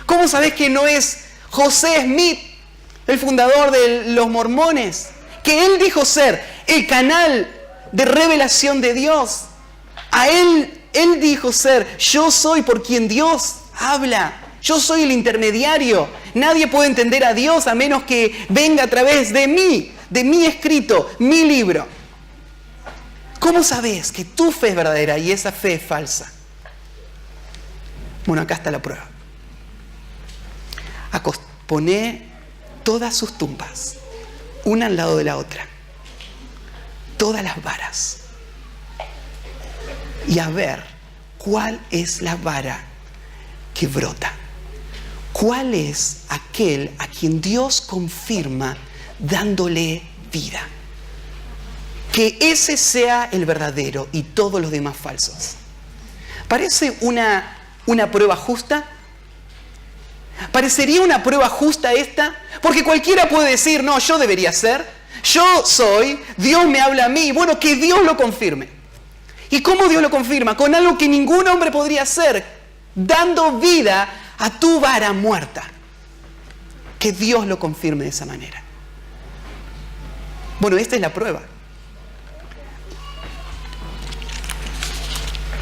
¿Cómo sabes que no es José Smith, el fundador de los mormones, que él dijo ser el canal de revelación de Dios? A él dijo ser, yo soy por quien Dios habla, yo soy el intermediario. Nadie puede entender a Dios a menos que venga a través de mi escrito, mi libro. ¿Cómo sabes que tu fe es verdadera y esa fe es falsa? Bueno, acá está la prueba. Poné todas sus tumbas, una al lado de la otra, todas las varas, y a ver cuál es la vara que brota. ¿Cuál es aquel a quien Dios confirma dándole vida? Que ese sea el verdadero y todos los demás falsos. ¿Parece una prueba justa? ¿Parecería una prueba justa esta? Porque cualquiera puede decir, no, yo debería ser, yo soy, Dios me habla a mí. Bueno, que Dios lo confirme. ¿Y cómo Dios lo confirma? Con algo que ningún hombre podría hacer, dando vida a tu vara muerta. Que Dios lo confirme de esa manera. Bueno, esta es la prueba.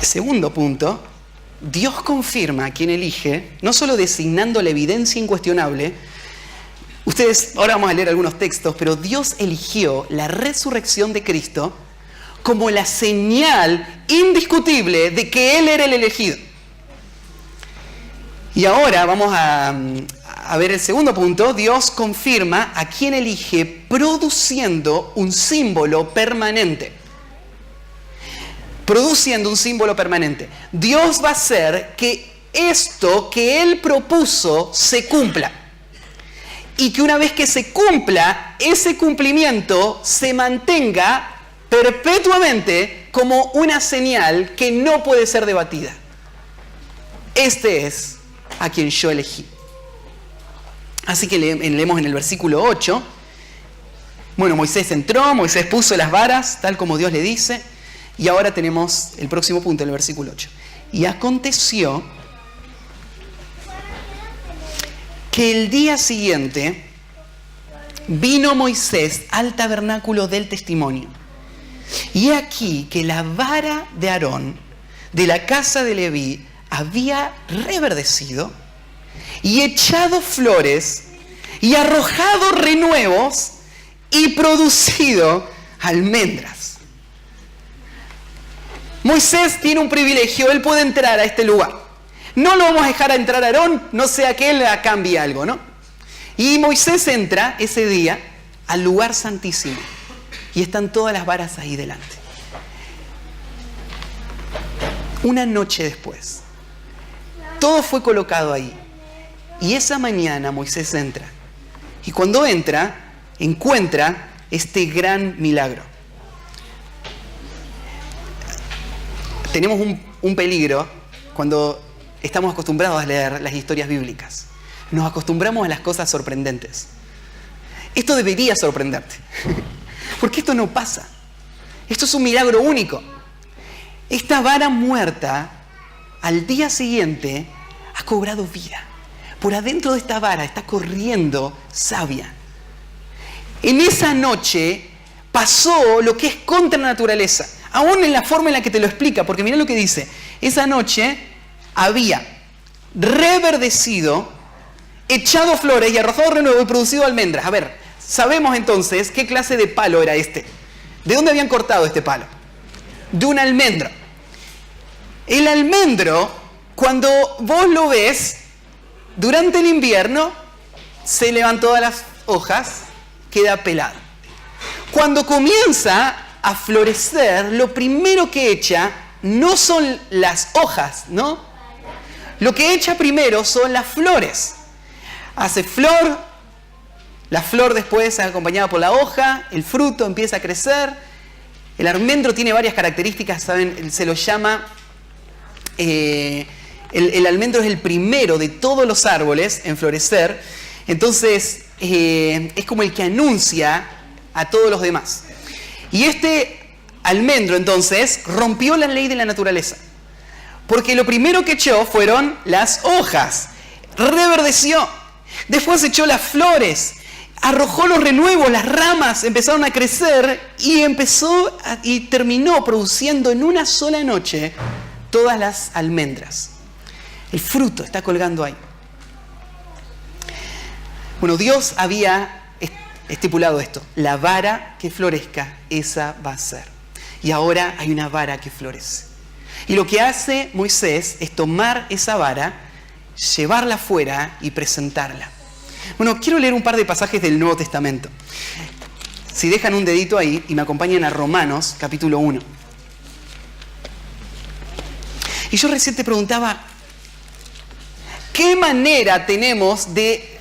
El segundo punto Dios confirma a quien elige, no solo designando la evidencia incuestionable. Ustedes, ahora vamos a leer algunos textos, pero Dios eligió la resurrección de Cristo como la señal indiscutible de que Él era el elegido. Y ahora vamos a ver el segundo punto. Dios confirma a quien elige produciendo un símbolo permanente. Produciendo un símbolo permanente. Dios va a hacer que esto que Él propuso se cumpla. Y que una vez que se cumpla, ese cumplimiento se mantenga perpetuamente como una señal que no puede ser debatida. Este es a quien yo elegí. Así que leemos en el versículo 8. Bueno, Moisés entró, Moisés puso las varas, tal como Dios le dice. Y ahora tenemos el próximo punto en el versículo 8. Y aconteció que el día siguiente vino Moisés al tabernáculo del testimonio. Y he aquí que la vara de Aarón, de la casa de Leví, había reverdecido y echado flores y arrojado renuevos y producido almendras. Moisés tiene un privilegio, él puede entrar a este lugar. No lo vamos a dejar a entrar a Aarón, no sea que él cambie algo, ¿no? Y Moisés entra ese día al lugar santísimo y están todas las varas ahí delante. Una noche después, todo fue colocado ahí. Y esa mañana Moisés entra. Y cuando entra, encuentra este gran milagro. Tenemos un peligro cuando estamos acostumbrados a leer las historias bíblicas. Nos acostumbramos a las cosas sorprendentes. Esto debería sorprenderte. Porque esto no pasa. Esto es un milagro único. Esta vara muerta, al día siguiente, ha cobrado vida. Por adentro de esta vara está corriendo savia. En esa noche pasó lo que es contra la naturaleza. Aún en la forma en la que te lo explica, porque mira lo que dice. Esa noche había reverdecido, echado flores y arrojado renuevo y producido almendras. A ver, sabemos entonces qué clase de palo era este. ¿De dónde habían cortado este palo? De un almendro. El almendro, cuando vos lo ves, durante el invierno, se levan todas las hojas, queda pelado. Cuando comienza a florecer, lo primero que echa no son las hojas, ¿no? Lo que echa primero son las flores. Hace flor, la flor después es acompañada por la hoja, el fruto empieza a crecer. El almendro tiene varias características, ¿saben? Se lo llama... el almendro es el primero de todos los árboles en florecer. Entonces, es como el que anuncia a todos los demás. Y este almendro, entonces, rompió la ley de la naturaleza. Porque lo primero que echó fueron las hojas. Reverdeció. Después echó las flores. Arrojó los renuevos, las ramas empezaron a crecer y terminó produciendo en una sola noche todas las almendras. El fruto está colgando ahí. Bueno, Dios había estipulado esto. La vara que florezca, esa va a ser. Y ahora hay una vara que florece. Y lo que hace Moisés es tomar esa vara, llevarla afuera y presentarla. Bueno, quiero leer un par de pasajes del Nuevo Testamento. Si dejan un dedito ahí y me acompañan a Romanos, capítulo 1. Y yo recién te preguntaba, ¿qué manera tenemos de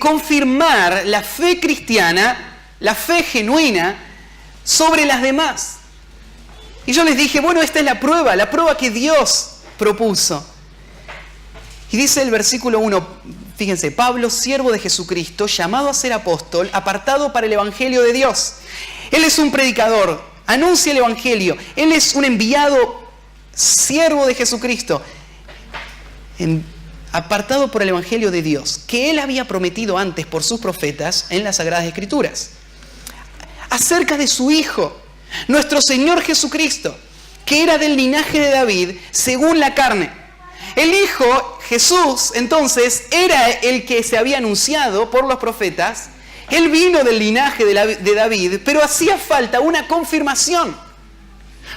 confirmar la fe cristiana, la fe genuina, sobre las demás? Y yo les dije, bueno, esta es la prueba que Dios propuso. Y dice el versículo 1, fíjense, Pablo, siervo de Jesucristo, llamado a ser apóstol, apartado para el Evangelio de Dios. Él es un predicador, anuncia el Evangelio. Él es un enviado, siervo de Jesucristo, apartado por el Evangelio de Dios, que Él había prometido antes por sus profetas en las Sagradas Escrituras, acerca de su Hijo, nuestro Señor Jesucristo, que era del linaje de David según la carne. El Hijo, Jesús, entonces, era el que se había anunciado por los profetas. Él vino del linaje de David, pero hacía falta una confirmación.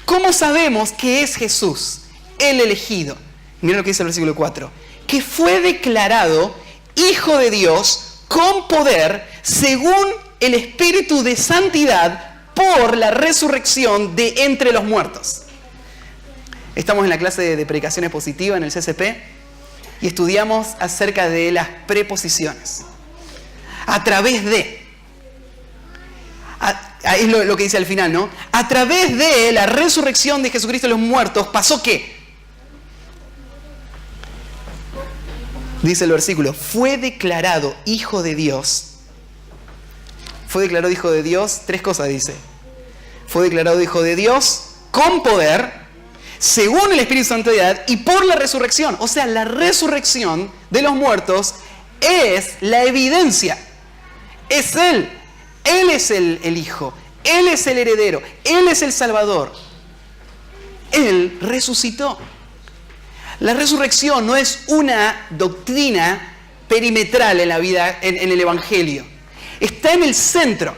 ¿Cómo sabemos que es Jesús, el elegido? Miren lo que dice el versículo 4. Que fue declarado Hijo de Dios con poder según el Espíritu de Santidad por la resurrección de entre los muertos. Estamos en la clase de predicación expositiva en el CCP y estudiamos acerca de las preposiciones. A través de. Es lo que dice al final, ¿no? A través de la resurrección de Jesucristo de los muertos, ¿pasó qué? Dice el versículo, fue declarado Hijo de Dios. Fue declarado Hijo de Dios, 3 cosas dice. Fue declarado Hijo de Dios con poder, según el Espíritu de Santidad y por la resurrección. O sea, la resurrección de los muertos es la evidencia. Es Él. Él es el Hijo. Él es el heredero. Él es el Salvador. Él resucitó. La resurrección no es una doctrina perimetral en la vida, en el Evangelio. Está en el centro.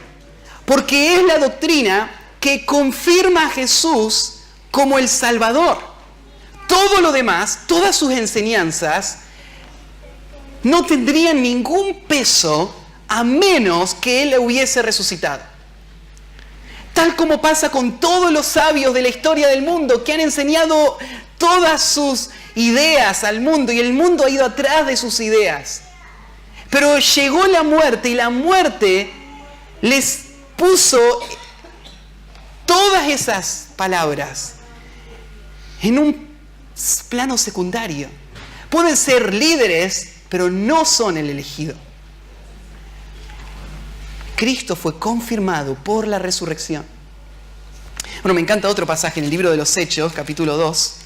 Porque es la doctrina que confirma a Jesús como el Salvador. Todo lo demás, todas sus enseñanzas, no tendrían ningún peso a menos que Él hubiese resucitado. Tal como pasa con todos los sabios de la historia del mundo que han enseñado todas sus ideas al mundo y el mundo ha ido atrás de sus ideas. Pero llegó la muerte y la muerte les puso todas esas palabras en un plano secundario. Pueden ser líderes, pero no son el elegido. Cristo fue confirmado por la resurrección. Bueno, me encanta otro pasaje en el libro de los Hechos, capítulo 2.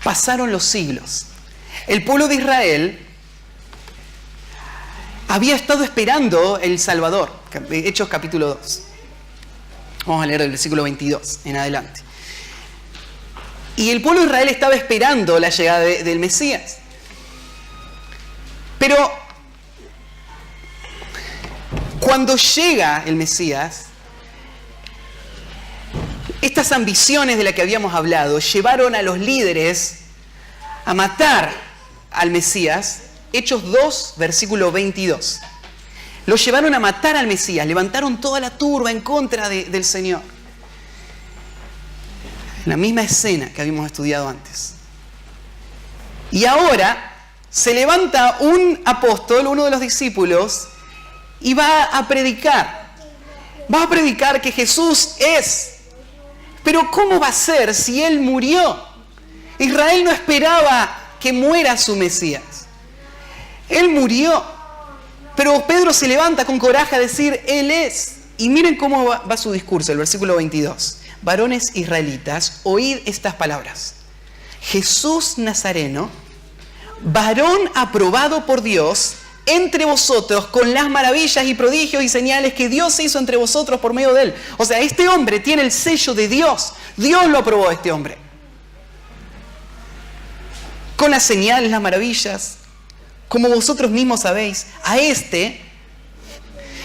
Pasaron los siglos. El pueblo de Israel había estado esperando el Salvador. Hechos capítulo 2. Vamos a leer el versículo 22 en adelante. Y el pueblo de Israel estaba esperando la llegada del Mesías. Pero cuando llega el Mesías, estas ambiciones de las que habíamos hablado llevaron a los líderes a matar al Mesías. Hechos 2, versículo 22. Lo llevaron a matar al Mesías, levantaron toda la turba en contra del Señor. La misma escena que habíamos estudiado antes. Y ahora se levanta un apóstol, uno de los discípulos, y va a predicar. Va a predicar que Jesús es. Pero ¿cómo va a ser si Él murió? Israel no esperaba que muera su Mesías. Él murió. Pero Pedro se levanta con coraje a decir, Él es. Y miren cómo va su discurso, el versículo 22. Varones israelitas, oíd estas palabras. Jesús Nazareno, varón aprobado por Dios entre vosotros con las maravillas y prodigios y señales que Dios hizo entre vosotros por medio de Él. O sea, este hombre tiene el sello de Dios. Dios lo aprobó a este hombre. Con las señales, las maravillas, como vosotros mismos sabéis, a este,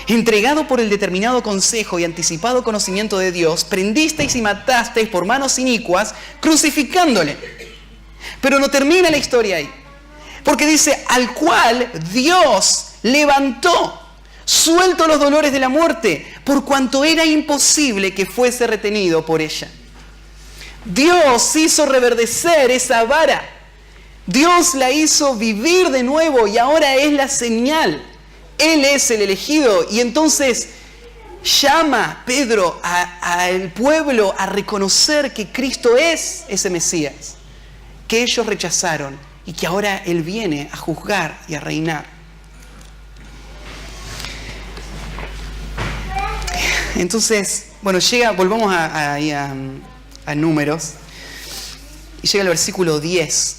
entregado por el determinado consejo y anticipado conocimiento de Dios, prendisteis y matasteis por manos inicuas, crucificándole. Pero no termina la historia ahí. Porque dice, al cual Dios levantó, suelto los dolores de la muerte, por cuanto era imposible que fuese retenido por ella. Dios hizo reverdecer esa vara. Dios la hizo vivir de nuevo y ahora es la señal. Él es el elegido. Y entonces llama Pedro al pueblo a reconocer que Cristo es ese Mesías, que ellos rechazaron y que ahora Él viene a juzgar y a reinar. Entonces, bueno, volvamos a Números, y llega el versículo 10.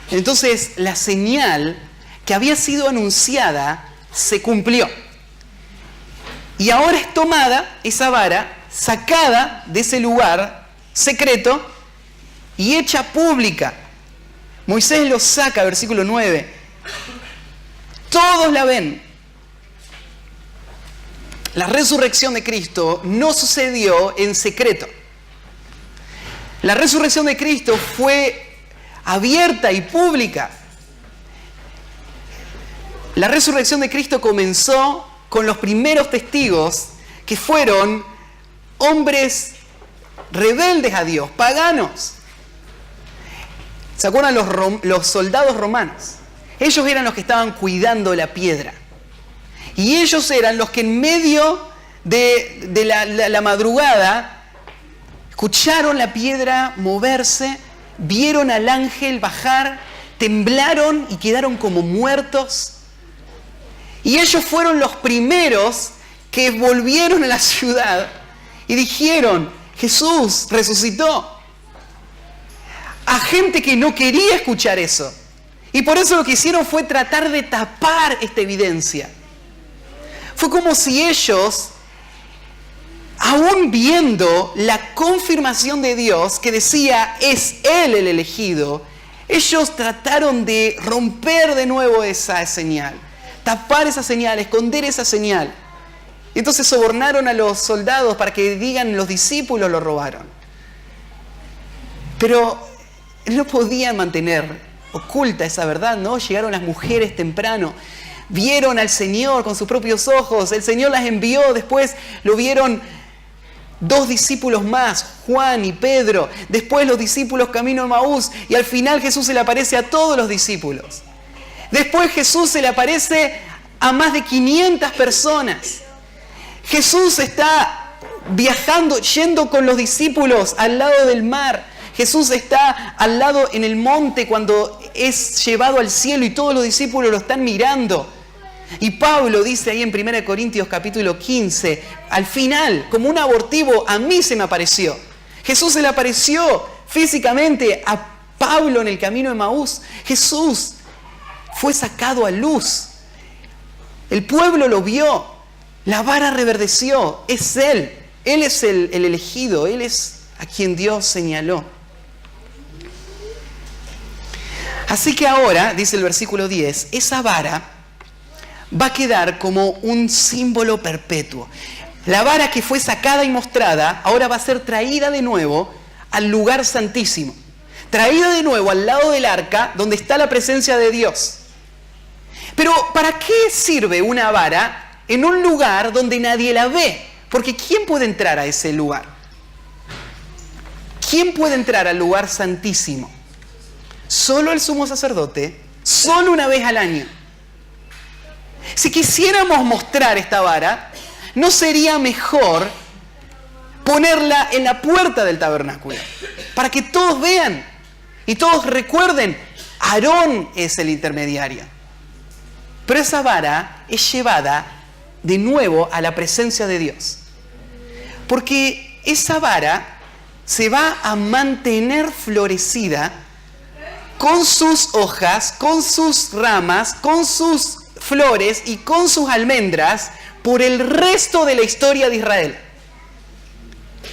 Entonces, la señal que había sido anunciada se cumplió. Y ahora es tomada esa vara, sacada de ese lugar secreto y hecha pública. Moisés lo saca, versículo 9. Todos la ven. La resurrección de Cristo no sucedió en secreto. La resurrección de Cristo fue abierta y pública. La resurrección de Cristo comenzó con los primeros testigos que fueron hombres rebeldes a Dios, paganos. ¿Se acuerdan los soldados romanos? Ellos eran los que estaban cuidando la piedra. Y ellos eran los que en medio de la madrugada escucharon la piedra moverse, vieron al ángel bajar, temblaron y quedaron como muertos. Y ellos fueron los primeros que volvieron a la ciudad y dijeron, Jesús resucitó. A gente que no quería escuchar eso. Y por eso lo que hicieron fue tratar de tapar esta evidencia. Fue como si ellos, aún viendo la confirmación de Dios que decía, es Él el elegido, ellos trataron de romper de nuevo esa señal, tapar esa señal, esconder esa señal. Y entonces sobornaron a los soldados para que digan, los discípulos lo robaron. Pero no podían mantener oculta esa verdad, ¿no? Llegaron las mujeres temprano, vieron al Señor con sus propios ojos, el Señor las envió, después lo vieron 2 discípulos más, Juan y Pedro, después los discípulos camino a Emaús, y al final Jesús se le aparece a todos los discípulos. Después Jesús se le aparece a más de 500 personas. Jesús está viajando, yendo con los discípulos al lado del mar. Jesús está al lado en el monte cuando es llevado al cielo y todos los discípulos lo están mirando. Y Pablo dice ahí en 1 Corintios capítulo 15, al final, como un abortivo, a mí se me apareció. Jesús se le apareció físicamente a Pablo en el camino de Emaús. Jesús fue sacado a luz. El pueblo lo vio. La vara reverdeció. Es Él. Él es el elegido. Él es a quien Dios señaló. Así que ahora, dice el versículo 10, esa vara va a quedar como un símbolo perpetuo. La vara que fue sacada y mostrada, ahora va a ser traída de nuevo al lugar santísimo. Traída de nuevo al lado del arca, donde está la presencia de Dios. Pero, ¿para qué sirve una vara en un lugar donde nadie la ve? Porque ¿quién puede entrar a ese lugar? ¿Quién puede entrar al lugar santísimo? Solo el sumo sacerdote, solo una vez al año. Si quisiéramos mostrar esta vara, ¿no sería mejor ponerla en la puerta del tabernáculo? Para que todos vean y todos recuerden, Aarón es el intermediario. Pero esa vara es llevada de nuevo a la presencia de Dios. Porque esa vara se va a mantener florecida con sus hojas, con sus ramas, con sus flores y con sus almendras por el resto de la historia de Israel.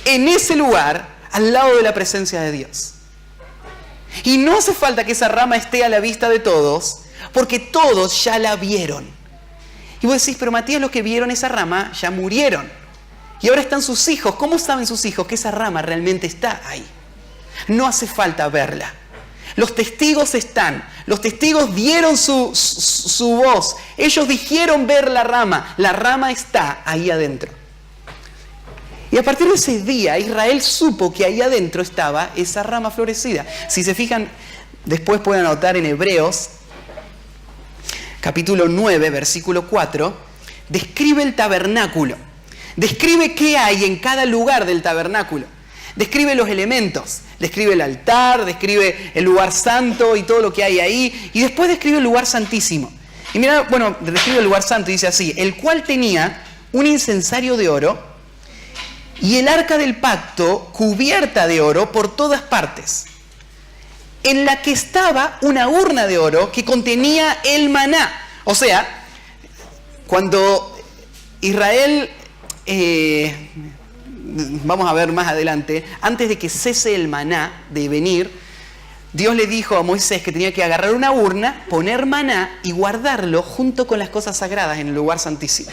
En ese lugar, al lado de la presencia de Dios. Y no hace falta que esa rama esté a la vista de todos, porque todos ya la vieron. Y vos decís, pero Matías, los que vieron esa rama ya murieron. Y ahora están sus hijos. ¿Cómo saben sus hijos que esa rama realmente está ahí? No hace falta verla. Los testigos están. Los testigos dieron su voz. Ellos dijeron ver la rama. La rama está ahí adentro. Y a partir de ese día, Israel supo que ahí adentro estaba esa rama florecida. Si se fijan, después pueden anotar en Hebreos, capítulo 9, versículo 4, describe el tabernáculo. Describe qué hay en cada lugar del tabernáculo. Describe los elementos. Describe el altar, describe el lugar santo y todo lo que hay ahí. Y después describe el lugar santísimo. Y mira, bueno, describe el lugar santo y dice así: el cual tenía un incensario de oro y el arca del pacto cubierta de oro por todas partes. en la que estaba una urna de oro que contenía el maná. O sea, cuando Israel, vamos a ver más adelante, antes de que cese el maná de venir, Dios le dijo a Moisés que tenía que agarrar una urna, poner maná y guardarlo junto con las cosas sagradas en el lugar santísimo.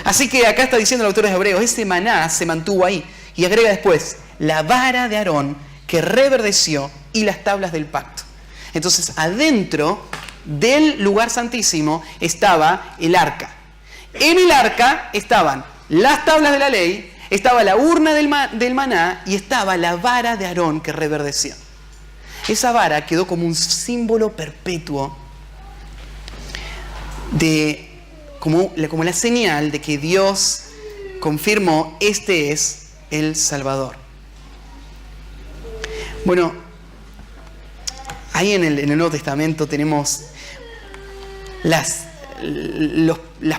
Así que acá está diciendo el autor de Hebreos, ese maná se mantuvo ahí. Y agrega después, la vara de Aarón que reverdeció y las tablas del pacto. Entonces, adentro del lugar santísimo estaba el arca. En el arca estaban las tablas de la ley, estaba la urna del maná y estaba la vara de Aarón que reverdeció. Esa vara quedó como un símbolo perpetuo como la señal de que Dios confirmó, este es el Salvador. Bueno, ahí en el Nuevo Testamento tenemos las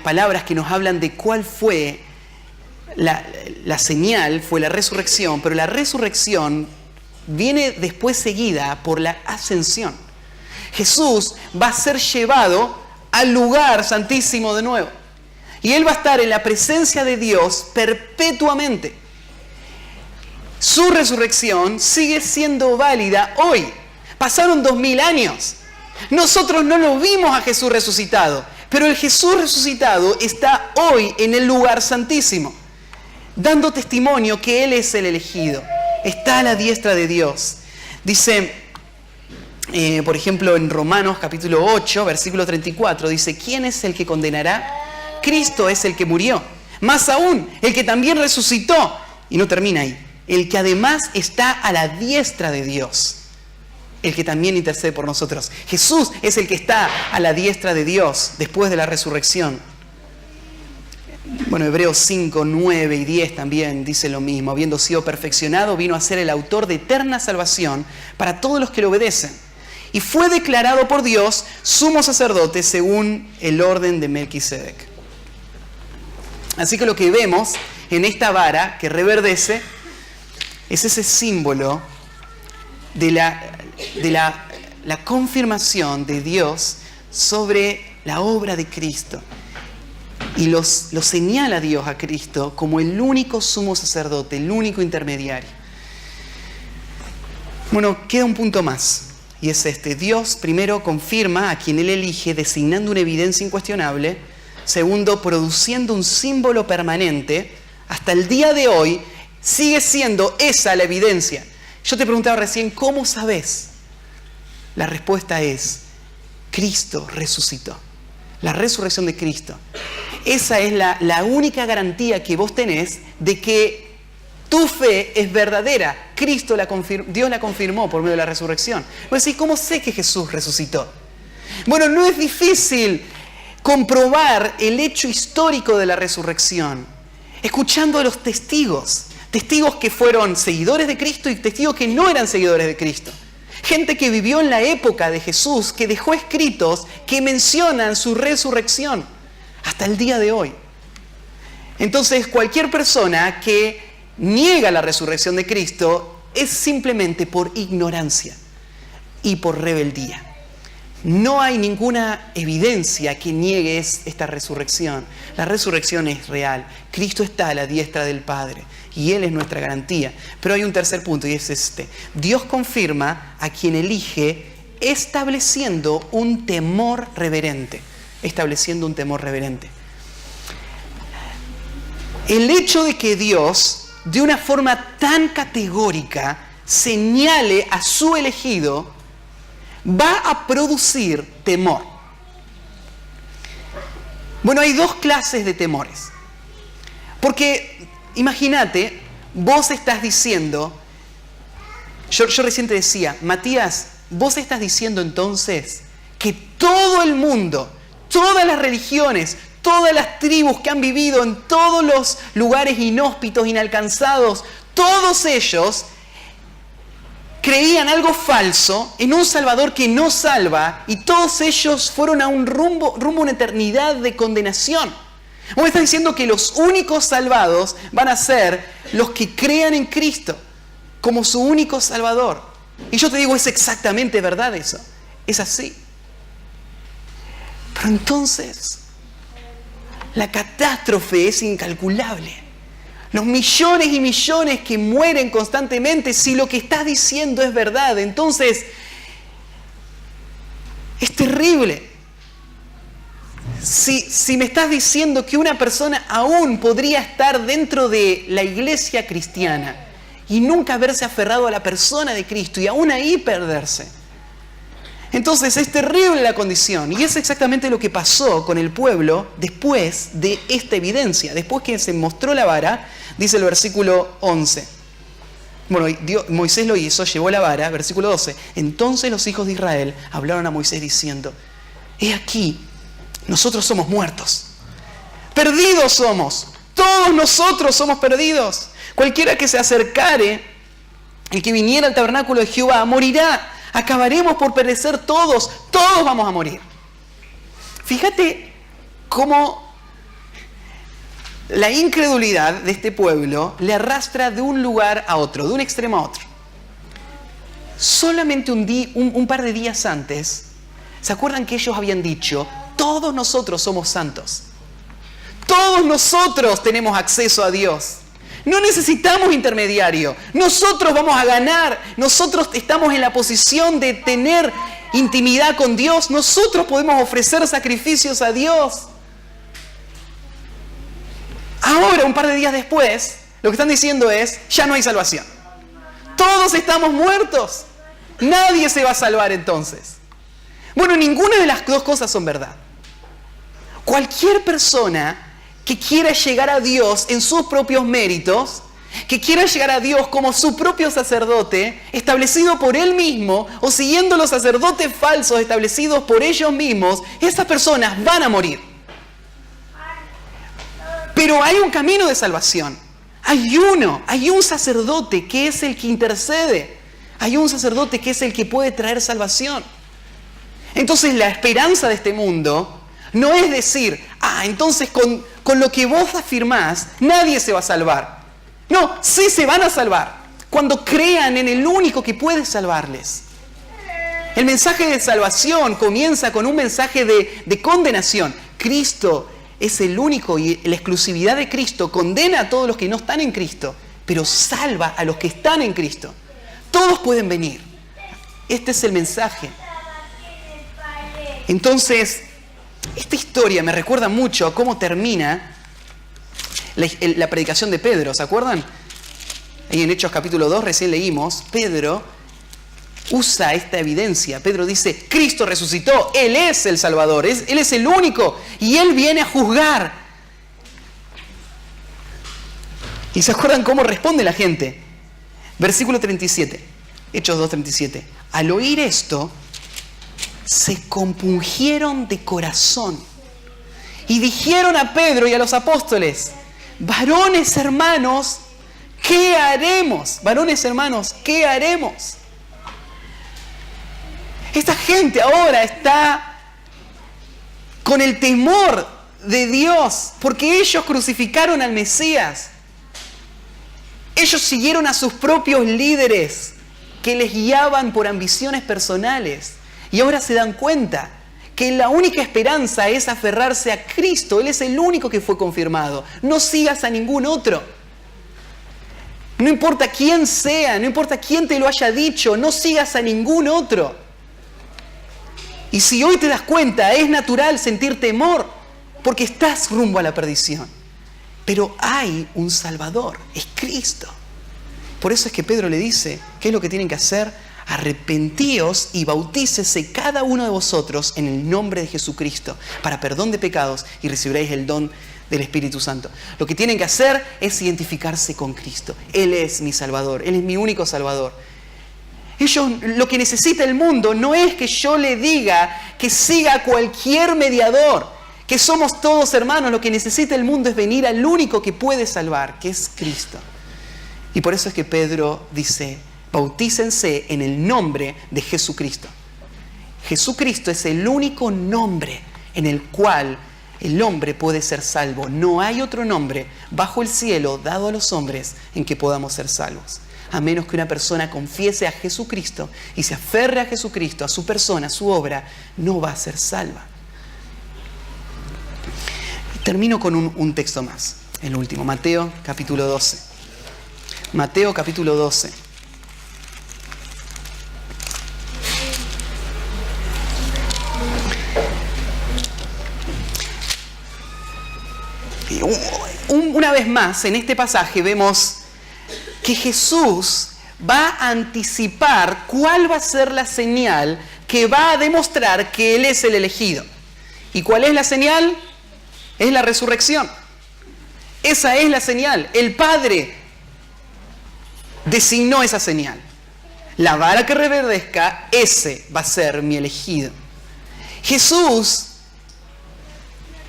palabras que nos hablan de cuál fue la señal, fue la resurrección, pero la resurrección viene después seguida por la ascensión. Jesús va a ser llevado al lugar santísimo de nuevo. Y Él va a estar en la presencia de Dios perpetuamente. Su resurrección sigue siendo válida hoy. Pasaron 2000 años. Nosotros no lo vimos a Jesús resucitado, pero el Jesús resucitado está hoy en el lugar santísimo, dando testimonio que Él es el elegido. Está a la diestra de Dios. Dice, por ejemplo, en Romanos capítulo 8, versículo 34, dice, ¿quién es el que condenará? Cristo es el que murió. Más aún, el que también resucitó. Y no termina ahí. El que además está a la diestra de Dios. El que también intercede por nosotros. Jesús es el que está a la diestra de Dios después de la resurrección. Bueno, Hebreos 5, 9 y 10 también dice lo mismo. Habiendo sido perfeccionado, vino a ser el autor de eterna salvación para todos los que le obedecen. Y fue declarado por Dios sumo sacerdote según el orden de Melquisedec. Así que lo que vemos en esta vara que reverdece es ese símbolo de la confirmación de Dios sobre la obra de Cristo. Y lo señala Dios a Cristo como el único sumo sacerdote, el único intermediario. Bueno, queda un punto más, y es este. Dios primero confirma a quien Él elige, designando una evidencia incuestionable. Segundo, produciendo un símbolo permanente. Hasta el día de hoy sigue siendo esa la evidencia. Yo te preguntaba recién, ¿cómo sabes? La respuesta es, Cristo resucitó. La resurrección de Cristo. Esa es la única garantía que vos tenés de que tu fe es verdadera. Dios la confirmó por medio de la resurrección. Vos decís, ¿cómo sé que Jesús resucitó? Bueno, no es difícil comprobar el hecho histórico de la resurrección, escuchando a los testigos. Testigos que fueron seguidores de Cristo y testigos que no eran seguidores de Cristo. Gente que vivió en la época de Jesús, que dejó escritos que mencionan su resurrección hasta el día de hoy. Entonces, cualquier persona que niega la resurrección de Cristo es simplemente por ignorancia y por rebeldía. No hay ninguna evidencia que niegue esta resurrección. La resurrección es real. Cristo está a la diestra del Padre y Él es nuestra garantía. Pero hay un tercer punto y es este. Dios confirma a quien elige estableciendo un temor reverente. Estableciendo un temor reverente. El hecho de que Dios, de una forma tan categórica, señale a su elegido, va a producir temor. Bueno, hay dos clases de temores. Porque, imagínate, vos estás diciendo, yo recién te decía, Matías, vos estás diciendo entonces que todo el mundo, todas las religiones, todas las tribus que han vivido en todos los lugares inhóspitos, inalcanzados, todos ellos creían algo falso en un Salvador que no salva y todos ellos fueron a un rumbo a una eternidad de condenación. Vos me estás diciendo que los únicos salvados van a ser los que crean en Cristo como su único Salvador. Y yo te digo, es exactamente verdad eso. Es así. Pero entonces, la catástrofe es incalculable. Los millones y millones que mueren constantemente, si lo que estás diciendo es verdad, entonces es terrible. Si me estás diciendo que una persona aún podría estar dentro de la iglesia cristiana y nunca haberse aferrado a la persona de Cristo y aún ahí perderse, entonces es terrible la condición. Y es exactamente lo que pasó con el pueblo después de esta evidencia. Después que se mostró la vara, dice el versículo 11. Bueno, Moisés lo hizo, llevó la vara, versículo 12. Entonces los hijos de Israel hablaron a Moisés diciendo: he aquí, nosotros somos muertos. Perdidos somos. Todos nosotros somos perdidos. Cualquiera que se acercare, el que viniera al tabernáculo de Jehová, morirá. Acabaremos por perecer todos. Todos vamos a morir. Fíjate cómo la incredulidad de este pueblo le arrastra de un lugar a otro, de un extremo a otro. Solamente un par de días antes, ¿se acuerdan que ellos habían dicho: todos nosotros somos santos? Todos nosotros tenemos acceso a Dios. No necesitamos intermediario. Nosotros vamos a ganar. Nosotros estamos en la posición de tener intimidad con Dios. Nosotros podemos ofrecer sacrificios a Dios. Ahora, un par de días después, lo que están diciendo es: ya no hay salvación. Todos estamos muertos. Nadie se va a salvar entonces. Bueno, ninguna de las dos cosas son verdad. Cualquier persona que quiera llegar a Dios en sus propios méritos, que quiera llegar a Dios como su propio sacerdote, establecido por Él mismo, o siguiendo los sacerdotes falsos establecidos por ellos mismos, esas personas van a morir. Pero hay un camino de salvación. Hay un sacerdote que es el que intercede. Hay un sacerdote que es el que puede traer salvación. Entonces la esperanza de este mundo no es decir: entonces con lo que vos afirmás, nadie se va a salvar. No, sí se van a salvar cuando crean en el único que puede salvarles. El mensaje de salvación comienza con un mensaje de condenación. Cristo es el único y la exclusividad de Cristo condena a todos los que no están en Cristo, pero salva a los que están en Cristo. Todos pueden venir. Este es el mensaje. Entonces, esta historia me recuerda mucho a cómo termina la predicación de Pedro, ¿se acuerdan? Ahí en Hechos capítulo 2 recién leímos, Pedro usa esta evidencia. Pedro dice: Cristo resucitó, Él es el Salvador, Él es el único y Él viene a juzgar. ¿Y se acuerdan cómo responde la gente? Versículo 37, Hechos 2:37. Al oír esto, se compungieron de corazón y dijeron a Pedro y a los apóstoles: varones hermanos, ¿qué haremos? Varones hermanos, ¿qué haremos? Esta gente ahora está con el temor de Dios porque ellos crucificaron al Mesías. Ellos siguieron a sus propios líderes que les guiaban por ambiciones personales. Y ahora se dan cuenta que la única esperanza es aferrarse a Cristo. Él es el único que fue confirmado. No sigas a ningún otro. No importa quién sea, no importa quién te lo haya dicho, no sigas a ningún otro. Y si hoy te das cuenta, es natural sentir temor porque estás rumbo a la perdición. Pero hay un Salvador, es Cristo. Por eso es que Pedro le dice: ¿qué es lo que tienen que hacer? Arrepentíos y bautícese cada uno de vosotros en el nombre de Jesucristo para perdón de pecados y recibiréis el don del Espíritu Santo. Lo que tienen que hacer es identificarse con Cristo. Él es mi Salvador, Él es mi único Salvador. Lo que necesita el mundo no es que yo le diga que siga a cualquier mediador, que somos todos hermanos. Lo que necesita el mundo es venir al único que puede salvar, que es Cristo. Y por eso es que Pedro dice: bautícense en el nombre de Jesucristo. Jesucristo es el único nombre en el cual el hombre puede ser salvo. No hay otro nombre bajo el cielo dado a los hombres en que podamos ser salvos. a menos que una persona confiese a Jesucristo y se aferre a Jesucristo, a su persona, a su obra, no va a ser salva. Y termino con un texto más, el último, Mateo capítulo 12. Mateo capítulo 12. Una vez más, en este pasaje vemos que Jesús va a anticipar cuál va a ser la señal que va a demostrar que Él es el elegido. ¿Y cuál es la señal? Es la resurrección. Esa es la señal. El Padre designó esa señal. La vara que reverdezca, ese va a ser mi elegido. Jesús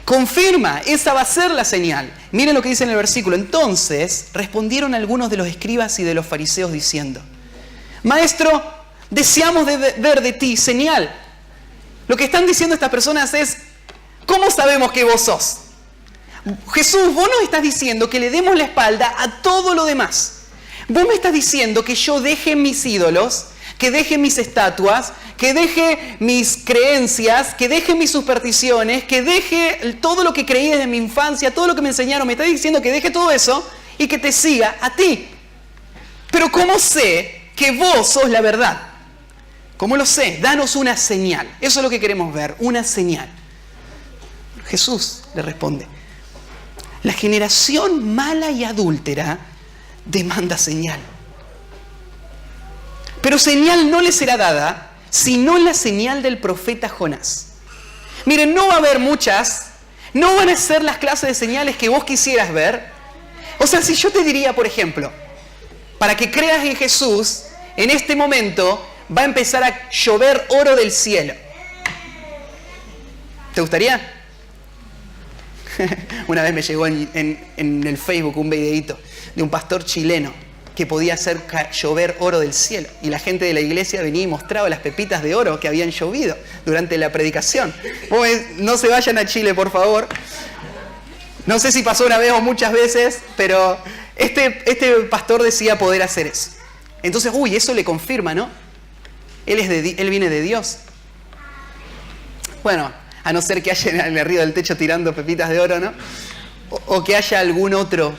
confirma, esa va a ser la señal. Miren lo que dice en el versículo. Entonces respondieron algunos de los escribas y de los fariseos diciendo: Maestro, deseamos ver de ti señal. Lo que están diciendo estas personas es: ¿cómo sabemos que vos sos? Jesús, vos nos estás diciendo que le demos la espalda a todo lo demás. Vos me estás diciendo que yo deje mis ídolos, que deje mis estatuas, que deje mis creencias, que deje mis supersticiones, que deje todo lo que creí desde mi infancia, todo lo que me enseñaron. Me está diciendo que deje todo eso y que te siga a ti. Pero ¿cómo sé que vos sos la verdad? ¿Cómo lo sé? Danos una señal. Eso es lo que queremos ver, una señal. Jesús le responde: la generación mala y adúltera demanda señal. Pero señal no le será dada, sino la señal del profeta Jonás. Miren, no va a haber muchas, no van a ser las clases de señales que vos quisieras ver. O sea, si yo te diría, por ejemplo, para que creas en Jesús, en este momento va a empezar a llover oro del cielo. ¿Te gustaría? Una vez me llegó en el Facebook un videíto de un pastor chileno que podía hacer llover oro del cielo. Y la gente de la iglesia venía y mostraba las pepitas de oro que habían llovido durante la predicación. No se vayan a Chile, por favor. No sé si pasó una vez o muchas veces, pero este pastor decía poder hacer eso. Entonces, eso le confirma, ¿no? Él viene de Dios. Bueno, a no ser que haya en el río del techo tirando pepitas de oro, ¿no? O que haya algún otro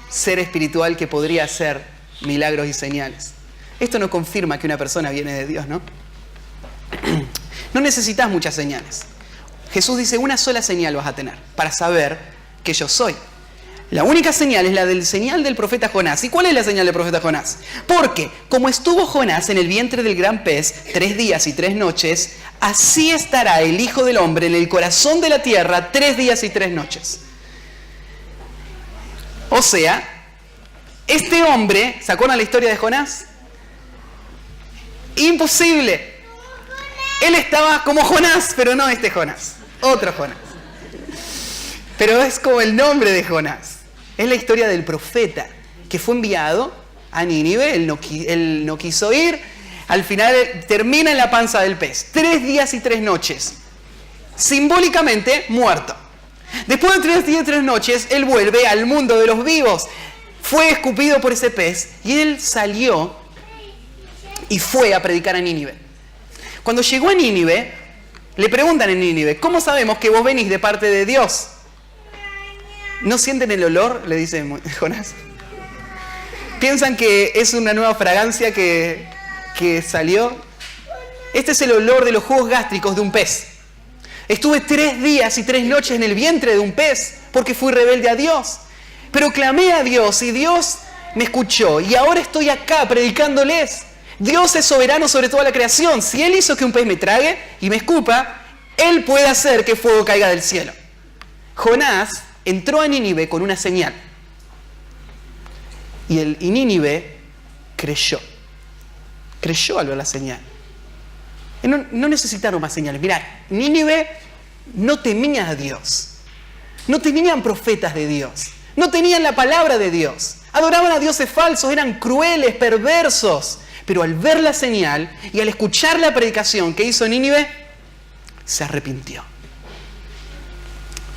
ser espiritual que podría hacer milagros y señales. Esto no confirma que una persona viene de Dios, ¿no? No necesitas muchas señales. Jesús dice: una sola señal vas a tener para saber que yo soy. La única señal es la señal del profeta Jonás. ¿Y cuál es la señal del profeta Jonás? Porque como estuvo Jonás en el vientre del gran pez 3 días y 3 noches, así estará el Hijo del Hombre en el corazón de la tierra 3 días y 3 noches. O sea, este hombre, ¿se acuerdan la historia de Jonás? Imposible. Él estaba como Jonás, pero no este Jonás, otro Jonás. Pero es como el nombre de Jonás. Es la historia del profeta que fue enviado a Nínive. Él no quiso ir. Al final termina en la panza del pez. 3 días y 3 noches. Simbólicamente muerto. Después de 3 días y 3 noches, él vuelve al mundo de los vivos. Fue escupido por ese pez y él salió y fue a predicar a Nínive. Cuando llegó a Nínive, le preguntan en Nínive: ¿cómo sabemos que vos venís de parte de Dios? ¿No sienten el olor?, le dice Jonás. ¿Piensan que es una nueva fragancia que salió? Este es el olor de los jugos gástricos de un pez. Estuve 3 días y 3 noches en el vientre de un pez porque fui rebelde a Dios. Pero clamé a Dios y Dios me escuchó. Y ahora estoy acá predicándoles. Dios es soberano sobre toda la creación. Si Él hizo que un pez me trague y me escupa, Él puede hacer que fuego caiga del cielo. Jonás entró a Nínive con una señal. Y Nínive creyó. Creyó al ver la señal. No necesitaron más señales. Mirá, Nínive no temía a Dios. No tenían profetas de Dios. No tenían la palabra de Dios. Adoraban a dioses falsos, eran crueles, perversos. Pero al ver la señal y al escuchar la predicación que hizo Nínive, se arrepintió.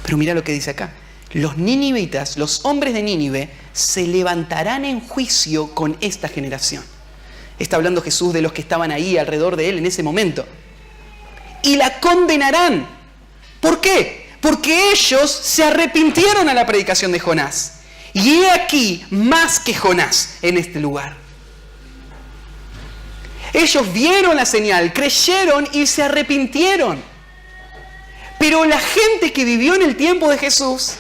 Pero mira lo que dice acá. Los ninivitas, los hombres de Nínive, se levantarán en juicio con esta generación. Está hablando Jesús de los que estaban ahí alrededor de él en ese momento. Y la condenarán. ¿Por qué? Porque ellos se arrepintieron a la predicación de Jonás. Y he aquí más que Jonás en este lugar. Ellos vieron la señal, creyeron y se arrepintieron. Pero la gente que vivió en el tiempo de Jesús,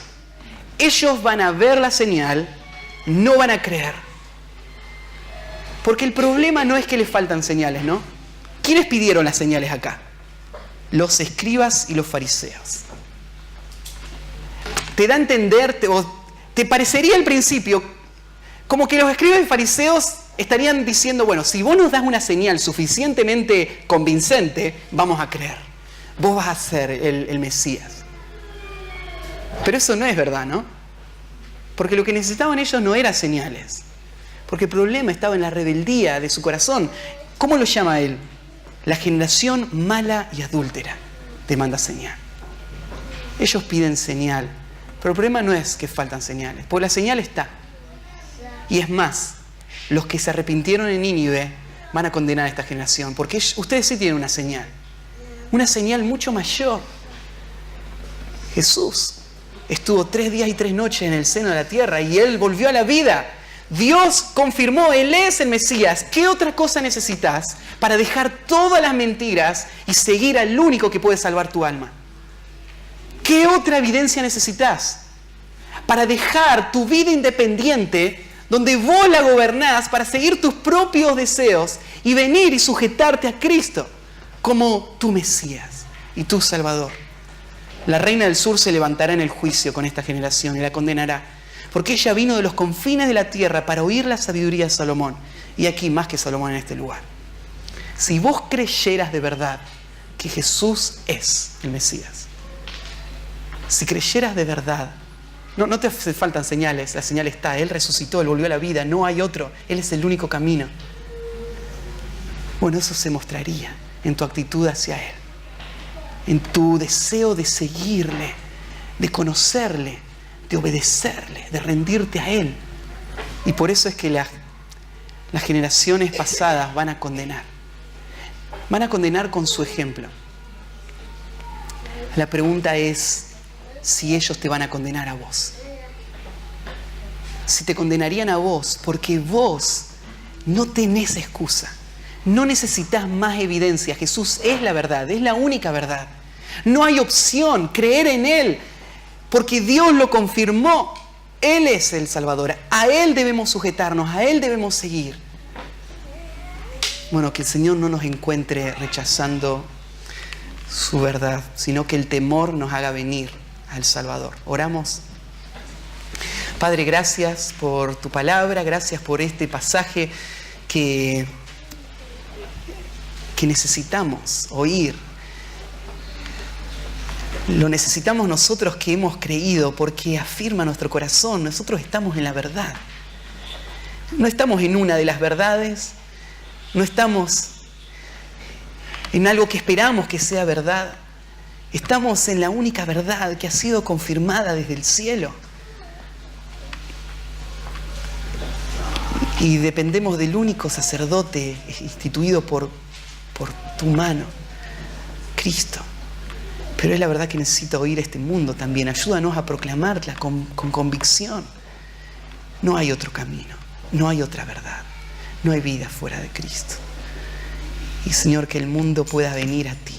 ellos van a ver la señal, no van a creer. Porque el problema no es que les faltan señales, ¿no? ¿Quiénes pidieron las señales acá? Los escribas y los fariseos. Te da a entender, te parecería al principio como que los escribas y fariseos estarían diciendo, bueno, si vos nos das una señal suficientemente convincente, vamos a creer. Vos vas a ser el Mesías. Pero eso no es verdad, ¿no? Porque lo que necesitaban ellos no eran señales. Porque el problema estaba en la rebeldía de su corazón. ¿Cómo lo llama él? La generación mala y adúltera demanda señal. Ellos piden señal. Pero el problema no es que faltan señales. Porque la señal está. Y es más, los que se arrepintieron en Nínive van a condenar a esta generación. Porque ustedes sí tienen una señal. Una señal mucho mayor. Jesús estuvo 3 días y 3 noches en el seno de la tierra y Él volvió a la vida. Dios confirmó, Él es el Mesías. ¿Qué otra cosa necesitas para dejar todas las mentiras y seguir al único que puede salvar tu alma? ¿Qué otra evidencia necesitas para dejar tu vida independiente, donde vos la gobernás, para seguir tus propios deseos y venir y sujetarte a Cristo como tu Mesías y tu Salvador? La reina del sur se levantará en el juicio con esta generación y la condenará, porque ella vino de los confines de la tierra para oír la sabiduría de Salomón, y aquí más que Salomón en este lugar. Si vos creyeras de verdad que Jesús es el Mesías, si creyeras de verdad, no te faltan señales, la señal está, Él resucitó, Él volvió a la vida, no hay otro, Él es el único camino. Bueno, eso se mostraría en tu actitud hacia Él, en tu deseo de seguirle, de conocerle, de obedecerle, de rendirte a Él. Y por eso es que las generaciones pasadas van a condenar. Van a condenar con su ejemplo. La pregunta es si ellos te van a condenar a vos. Si te condenarían a vos, porque vos no tenés excusa. No necesitas más evidencia. Jesús es la verdad, es la única verdad. No hay opción, creer en Él, porque Dios lo confirmó. Él es el Salvador. A Él debemos sujetarnos, a Él debemos seguir. Bueno, que el Señor no nos encuentre rechazando su verdad, sino que el temor nos haga venir al Salvador. Oramos. Padre, gracias por tu palabra, gracias por este pasaje que necesitamos oír. Lo necesitamos nosotros que hemos creído, porque afirma nuestro corazón. Nosotros estamos en la verdad. No estamos en una de las verdades. No estamos en algo que esperamos que sea verdad. Estamos en la única verdad que ha sido confirmada desde el cielo. Y dependemos del único sacerdote instituido por tu mano, Cristo. Pero es la verdad que necesita oír este mundo también. Ayúdanos a proclamarla con convicción. No hay otro camino, no hay otra verdad, no hay vida fuera de Cristo. Y Señor, que el mundo pueda venir a ti.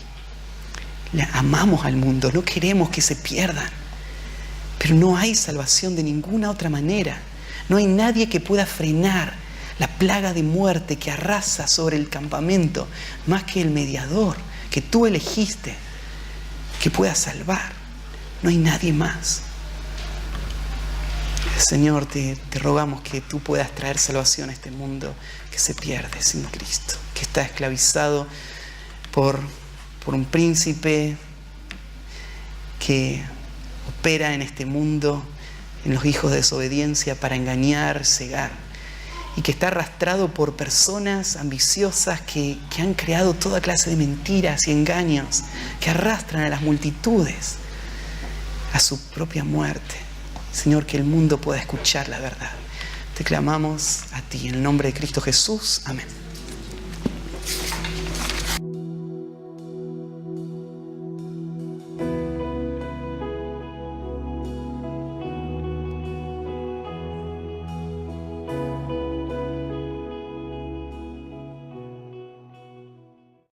Amamos al mundo, no queremos que se pierdan. Pero no hay salvación de ninguna otra manera. No hay nadie que pueda frenar la plaga de muerte que arrasa sobre el campamento, más que el mediador que tú elegiste, que pueda salvar. No hay nadie más. Señor, te rogamos que tú puedas traer salvación a este mundo que se pierde sin Cristo, que está esclavizado por un príncipe que opera en este mundo, en los hijos de desobediencia, para engañar, cegar, y que está arrastrado por personas ambiciosas que han creado toda clase de mentiras y engaños, que arrastran a las multitudes a su propia muerte. Señor, que el mundo pueda escuchar la verdad. Te clamamos a ti en el nombre de Cristo Jesús. Amén.